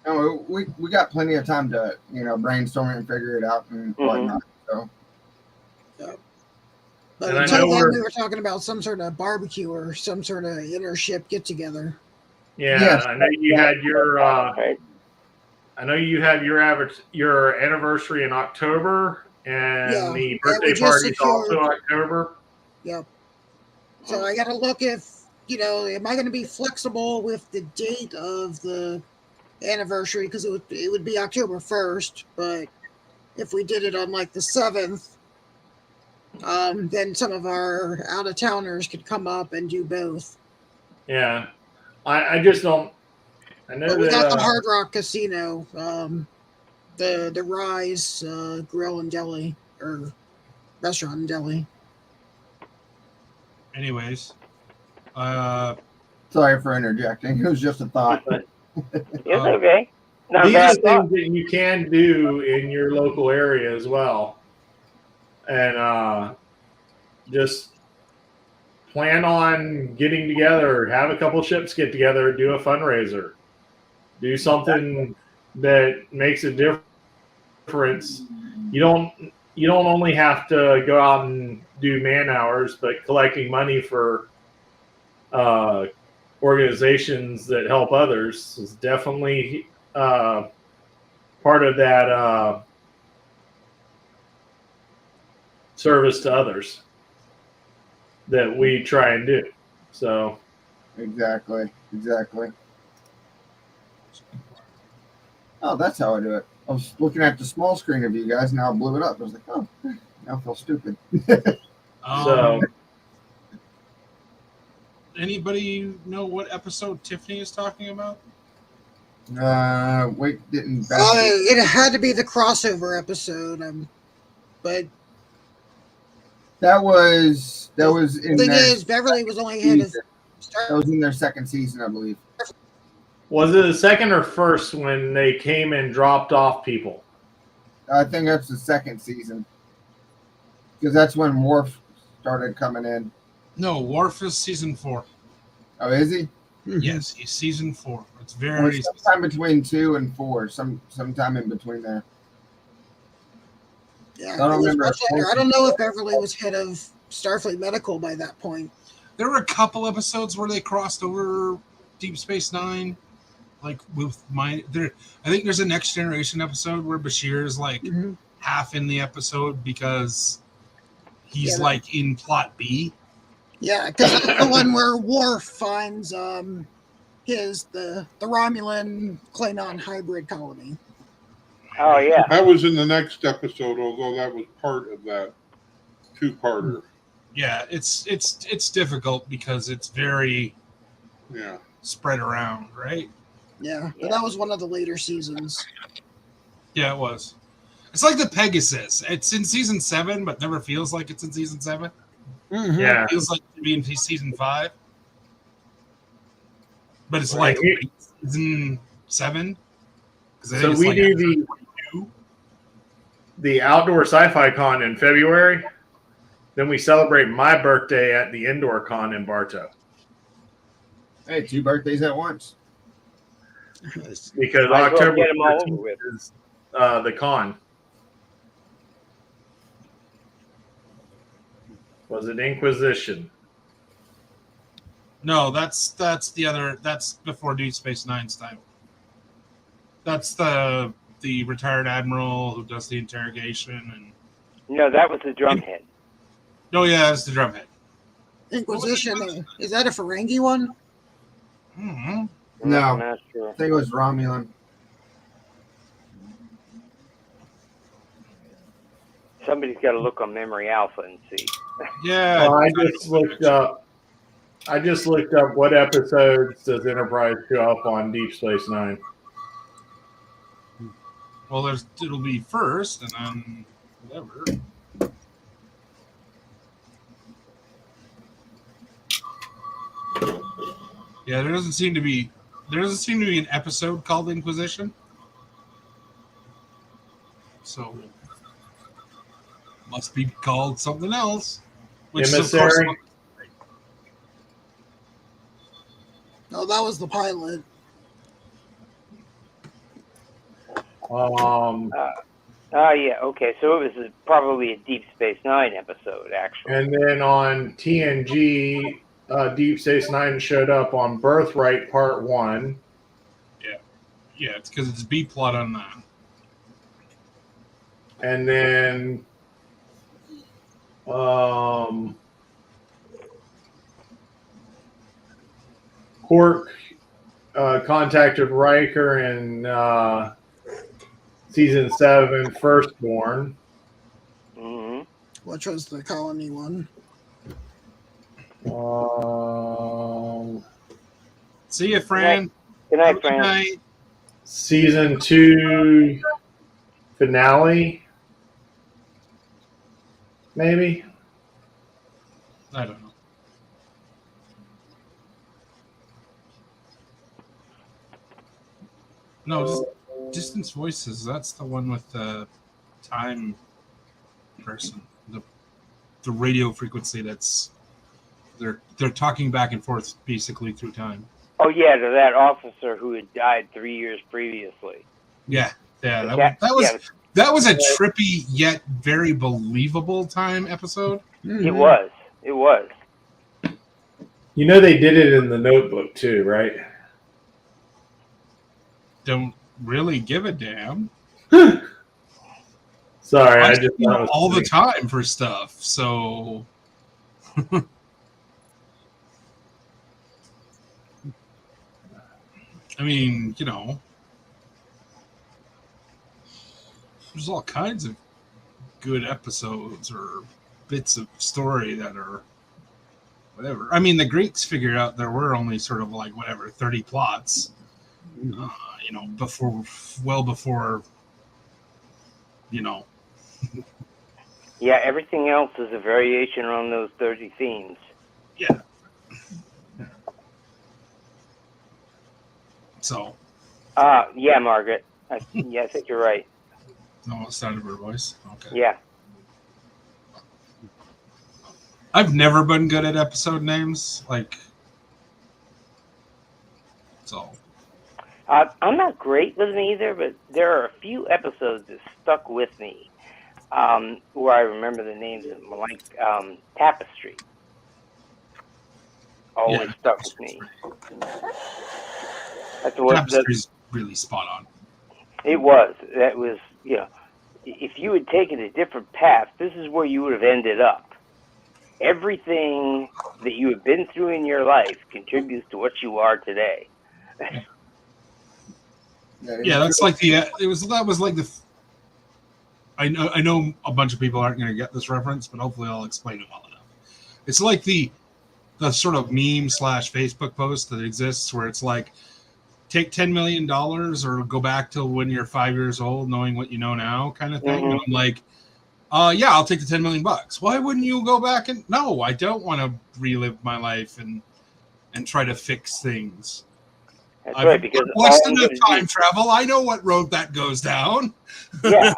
No, we got plenty of time to brainstorm it and figure it out and whatnot. So But And I until know then, we're- we were talking about some sort of barbecue or some sort of intership get together. Yeah, Yes. I know you had your. Right. I know you have your anniversary in October, and Yeah, the we birthday just party is secured- also October. Yep. So I got to look if, am I going to be flexible with the date of the anniversary? Because it would be October 1st, but if we did it on like the 7th, then some of our out-of-towners could come up and do both. Yeah, I just don't. I know But we that got the Hard Rock Casino, the Rise Grill and Deli, or Restaurant and Deli. Anyways, sorry for interjecting. It was just a thought. It's okay. Not a these are bad things thought. that you can do in your local area as well, and just plan on getting together, have a couple ships get together, do a fundraiser, do something that makes a difference. You don't only have to go out and do man hours, but collecting money for organizations that help others is definitely part of that service to others that we try and do. So Exactly. Oh, that's how I do it. I was looking at the small screen of you guys, now I blew it up. I was like, oh, now I feel stupid. So- anybody know what episode Tiffany is talking about? Wait, didn't. It had to be the crossover episode, but That was in the thing their is, Beverly was only ahead of season. That Star. was in their second season, I believe. was it the second or first when they came and dropped off people? I think that's the second season because that's when Worf started coming in. No, Worf is season 4. Oh, is he? Yes, he's season 4. It's Or very sometime between 2 and 4, sometime in between there. Yeah, I don't it was remember. much later. I don't know if Beverly was head of Starfleet Medical by that point. There were a couple episodes where they crossed over Deep Space Nine, like with I think there's a Next Generation episode where Bashir is like half in the episode because he's like in plot B. Yeah, because that's the one where Worf finds the Romulan Klingon hybrid colony. Oh yeah. That was in the next episode, although that was part of that two-parter. Yeah, it's difficult because it's very spread around, right? Yeah, but that was one of the later seasons. Yeah, it was. It's like the Pegasus. It's in season 7, but never feels like it's in season 7. Yeah. It feels like to be in season 5. But it's Right. like season 7. So we do the outdoor sci-fi con in February. Then we celebrate my birthday at the indoor con in Bartow. Hey, 2 birthdays at once. Because Might as well October get 'em all over 13th with. is the con. Was it Inquisition? No, that's the other. That's before Deep Space Nine's time. That's the retired admiral who does the interrogation and. No, that was the drumhead. No, yeah, that's the drumhead. Inquisition. Is that a Ferengi one? Mm-hmm. No. I'm not sure. I think it was Romulan. Somebody's got to look on Memory Alpha and see. Yeah. Well, I just looked up. What episodes does Enterprise show up on Deep Space Nine? Well, it'll be first, and then whatever. Yeah, there doesn't seem to be an episode called Inquisition. So must be called something else. Which Emissary? is of course No, that was the pilot. Yeah, okay. So it was probably a Deep Space Nine episode, actually. And then on TNG, Deep Space Nine showed up on Birthright Part 1. yeah, it's because it's B plot on that. And then Quark contacted Riker in Season 7, Firstborn. Mm-hmm. Which was the colony one. See you, Fran. Good night, Good Fran. night. Season 2 finale, maybe? I don't know. No, just Distance Voices. That's the one with the time person. The radio frequency that's they're talking back and forth basically through time. Oh yeah, to that officer who had died 3 years previously. Yeah. That Yeah. was a trippy yet very believable time episode. It was. It was. You know they did it in The Notebook too, right? Don't really give a damn. Sorry, I I just see all the time for stuff. So I mean, there's all kinds of good episodes or bits of story that are whatever. I mean, the Greeks figured out there were only sort of like 30 plots. Before. Yeah, everything else is a variation on those 30 themes. Yeah. So. Yeah, Margaret. I think you're right. No, it sounded her voice. Okay. Yeah. I've never been good at episode names. I'm not great with them either, but there are a few episodes that stuck with me where I remember the names of them, like Tapestry. Always stuck with me. Tapestry's really spot on. It was. That was, if you had taken a different path, this is where you would have ended up. Everything that you have been through in your life contributes to what you are today. Yeah, that's like I know a bunch of people aren't going to get this reference, but hopefully I'll explain it well enough. It's like the sort of meme / Facebook post that exists where it's like, take $10 million or go back to when you're 5 years old, knowing what you know now, kind of thing. Mm-hmm. And I'm like, yeah, I'll take the $10 million. Why wouldn't you go back and no? I don't want to relive my life and try to fix things. That's right, because what's enough time travel? I know what road that goes down. Yeah,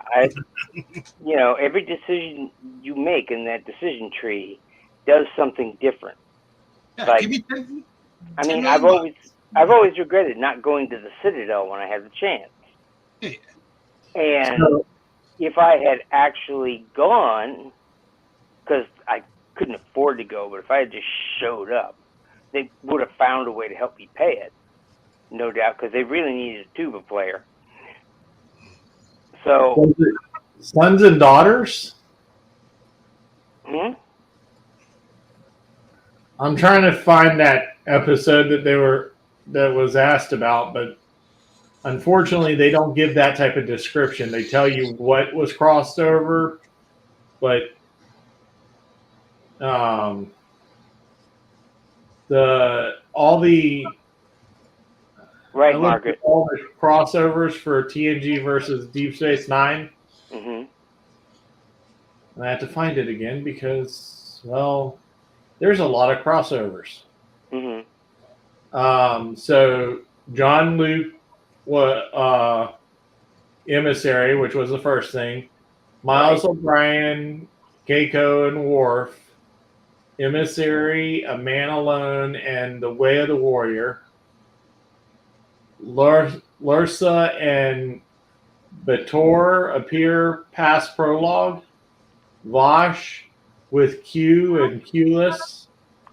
every decision you make in that decision tree does something different. Yeah, like, give me 10 I've always regretted not going to the Citadel when I had the chance. Yeah. And if I had actually gone, because I couldn't afford to go, but if I had just showed up, they would have found a way to help me pay it, no doubt, because they really needed a tuba player. So, Was it Sons and Daughters? I'm trying to find that episode that was asked about, but unfortunately, they don't give that type of description. They tell you what was crossed over, but all the right, Margaret. All the crossovers for TNG versus Deep Space Nine. Mm-hmm. And I have to find it again because, well, there's a lot of crossovers. Mm-hmm. So John Luke was Emissary, which was the first thing. Miles O'Brien, Keiko, and Worf. Emissary, A Man Alone, and The Way of the Warrior. Lursa and Bator appear past prologue. Vosh with Q and Qless.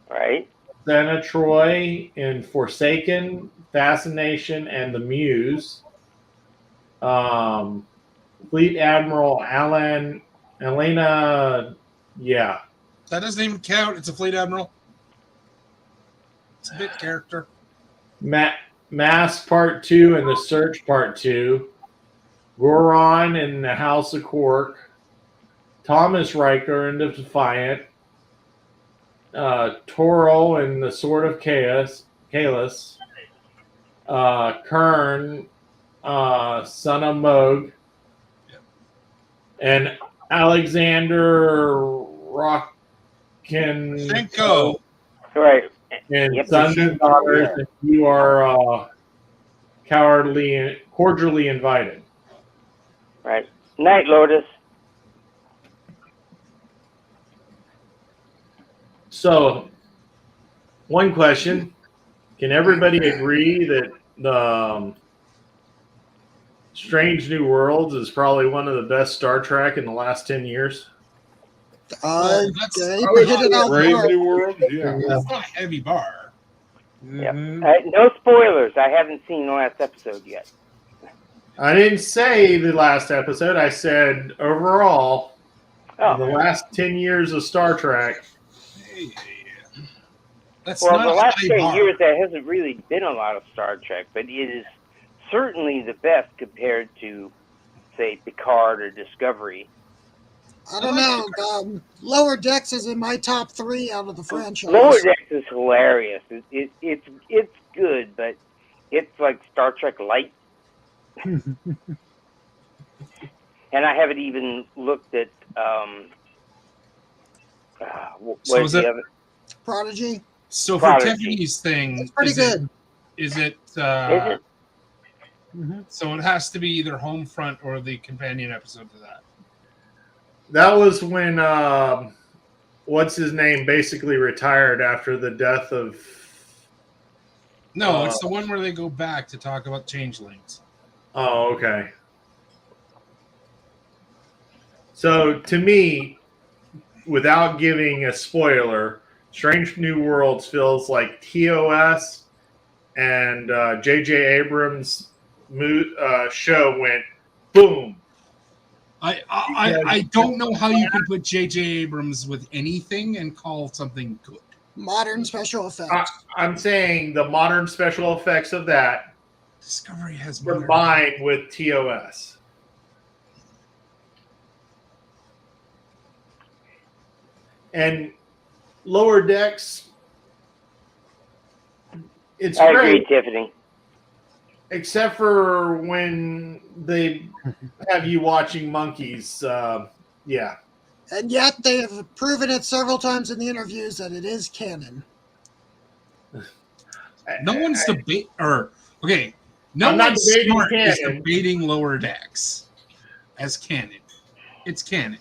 Right. Senna Troy in Forsaken, Fascination, and The Muse. Fleet Admiral Elena, yeah. That doesn't even count. It's a fleet admiral. It's a bit character. Mass Part 2 and The Search Part 2. Goron in the House of Quark. Thomas Riker in The Defiant. Toro in The Sword of Kalis. Kern, Son of Moog. Yep. And Alexander Shenko. Right. And Yep. Sons and Daughters, and you are cordially invited. Right. Night, Lotus. So, one question. Can everybody agree that the Strange New Worlds is probably one of the best Star Trek in the last 10 years? Well, you hit it out Brave hard. New World, yeah. That's not a heavy bar. Mhm. No spoilers. I haven't seen the last episode yet. I didn't say the last episode. I said overall, in the last 10 years of Star Trek. Hey, that's Well, not the a last high 10 bar. years, there hasn't really been a lot of Star Trek, but it is certainly the best compared to, say, Picard or Discovery. I don't know. Lower Decks is in my top 3 out of the franchise. Lower Decks is hilarious. It's good, but it's like Star Trek Light. And I haven't even looked at So is it- Prodigy. So for Prodigy. Tiffany's thing, It's pretty good. Is it? Is it? So it has to be either Homefront or the companion episode to that. That was when, what's his name, basically retired after the death of. No, it's the one where they go back to talk about changelings. Oh, okay. So to me, without giving a spoiler, Strange New Worlds feels like TOS and J.J. Abrams' show went boom. I don't know how you can put J.J. Abrams with anything and call something good. Modern special effects. I'm saying the modern special effects of that Discovery has combined with TOS. And Lower Decks, it's I great. agree, Tiffany. Except for when they have you watching monkeys. Yeah. And yet they have proven it several times in the interviews that it is canon. No one's debating, or okay, no I'm not one's debating smart is canon. debating Lower Decks as canon. It's canon.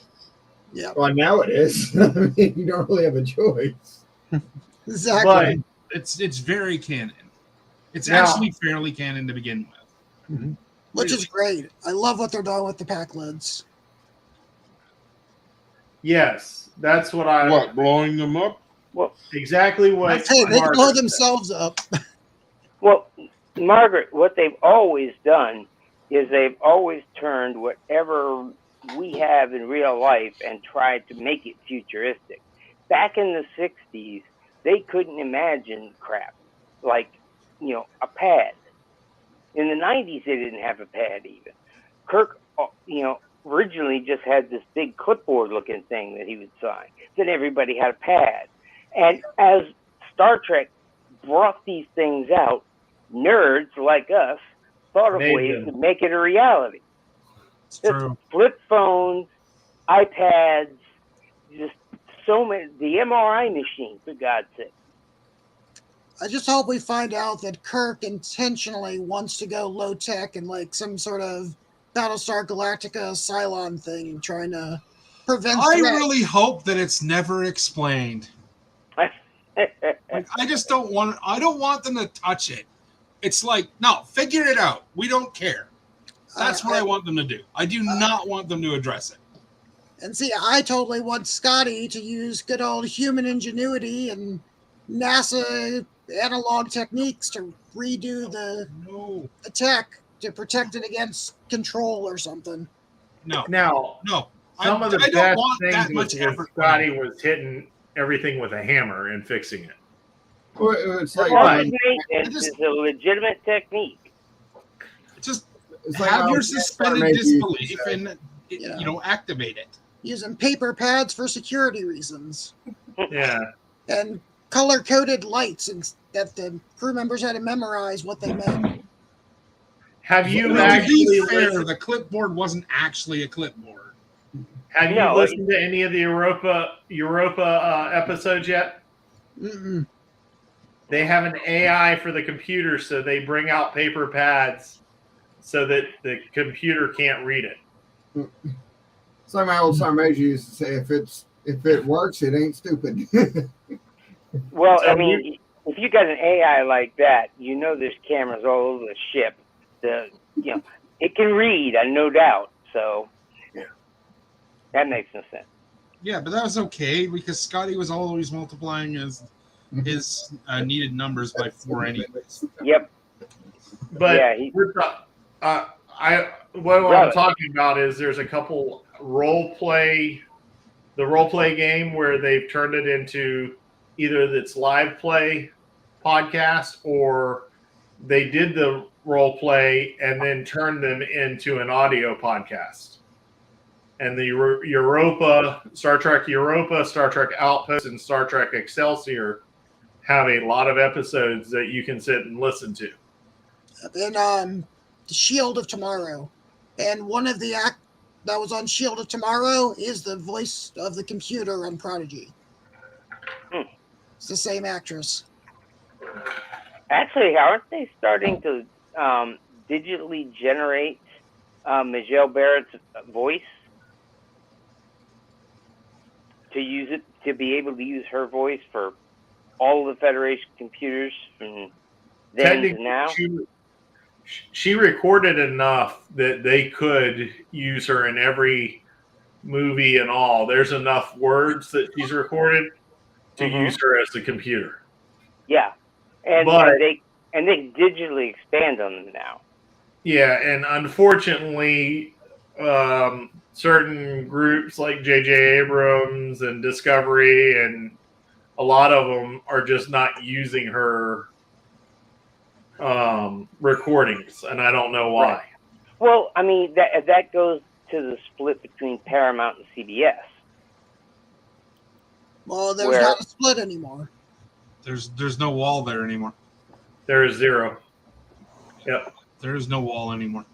Yeah, Well, now it is. I mean, you don't really have a choice. exactly. It's very canon. It's Now- actually fairly canon to begin with. Which is great. I love what they're doing with the pack lids. Yes, that's what I. What, blowing them up? Well, Exactly what. Hey, they Margaret blow said. themselves up. well, Margaret, what they've always done is they've always turned whatever we have in real life and tried to make it futuristic. Back in the 60s, they couldn't imagine crap like, a pad. In the 90s, they didn't have a pad even. Kirk, originally just had this big clipboard looking thing that he would sign. Then everybody had a pad. And as Star Trek brought these things out, nerds like us thought of Made ways them. to make it a reality. It's Just true. flip phones, iPads, just so many. The MRI machine, for God's sake. I just hope we find out that Kirk intentionally wants to go low tech and like some sort of Battlestar Galactica Cylon thing, trying to prevent. I threat. really hope that it's never explained. Like, I just don't want. I don't want them to touch it. It's like, no, figure it out. We don't care. That's what I want them to do. I do not want them to address it. And see, I totally want Scotty to use good old human ingenuity and NASA analog techniques to redo the tech to protect it against control or something. No, Now, no. some of the I don't best want things that was much when effort. Scotty was hitting everything with a hammer and fixing it. Well, it's like Preventative maintenance is a legitimate technique. Just it's like have how your Star suspended Trek used to disbelief say. and activate it. Using paper pads for security reasons. Yeah. And color-coded lights, and that the crew members had to memorize what they meant. Have you Well, to actually be fair, listened, the clipboard wasn't actually a clipboard. have you No, listened to any of the Europa episodes yet? Mm-mm. They have an AI for the computer, so they bring out paper pads so that the computer can't read it. It's like my old son Major used to say, if it works, it ain't stupid. Well, So I mean, if you got an AI like that, there's cameras all over the ship. It can read, no doubt. So that makes no sense. Yeah, but that was okay because Scotty was always multiplying his needed numbers by 4 anyways. Yep. But Yeah, what Right. I'm talking about is there's a couple the role play game where they've turned it into either it's live play podcast or they did the role play and then turned them into an audio podcast. And the Star Trek Europa, Star Trek Outpost, and Star Trek Excelsior have a lot of episodes that you can sit and listen to. And the Shield of Tomorrow. And one of the that was on Shield of Tomorrow is the voice of the computer on Prodigy. It's the same actress. Actually, aren't they starting to digitally generate Michelle Barrett's voice to use it, to be able to use her voice for all of the Federation computers from then to now? She recorded enough that they could use her in every movie and all. There's enough words that she's recorded to use her as the computer. Yeah, and they digitally expand on them now. Yeah, and unfortunately, certain groups like J.J. Abrams and Discovery and a lot of them are just not using her recordings, and I don't know why. Right. Well, I mean, that goes to the split between Paramount and CBS. Well, there's not a split anymore. There's no wall there anymore. There is zero. Yep. There is no wall anymore.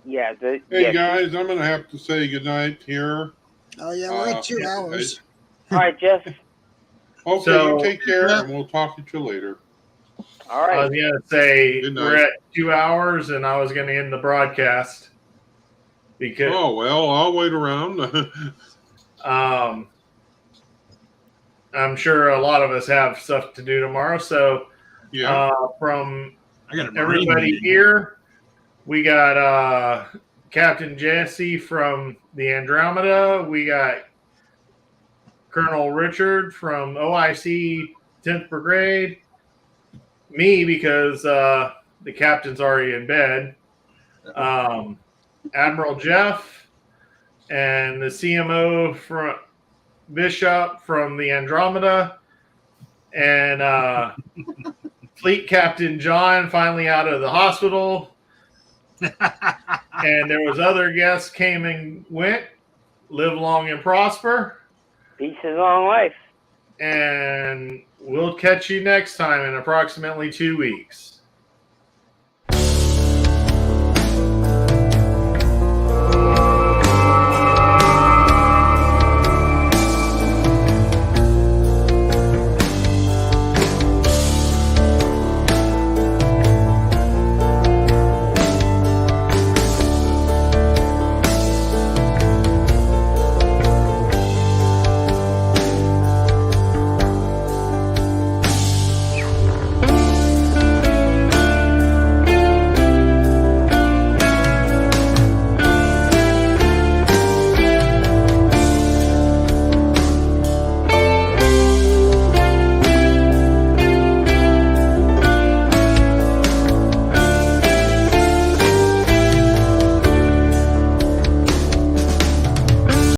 Yeah. Hey guys, I'm gonna have to say goodnight here. Oh yeah, we're at 2 hours. All right, Jeff. Okay, So- you take care, and we'll talk at you later. All I right. was going to say Good night. we're at 2 hours, and I was going to end the broadcast because Oh well, I'll wait around. I'm sure a lot of us have stuff to do tomorrow. So Yeah. from I got a everybody here, we got Captain Jesse from the Andromeda. We got Colonel Richard from OIC 10th Brigade. Me, because the captain's already in bed. Admiral Jeff and the CMO from Bishop from the Andromeda. And Fleet Captain John finally out of the hospital. And there was other guests came and went. Live long and prosper. Peace and long life. And we'll catch you next time in approximately 2 weeks.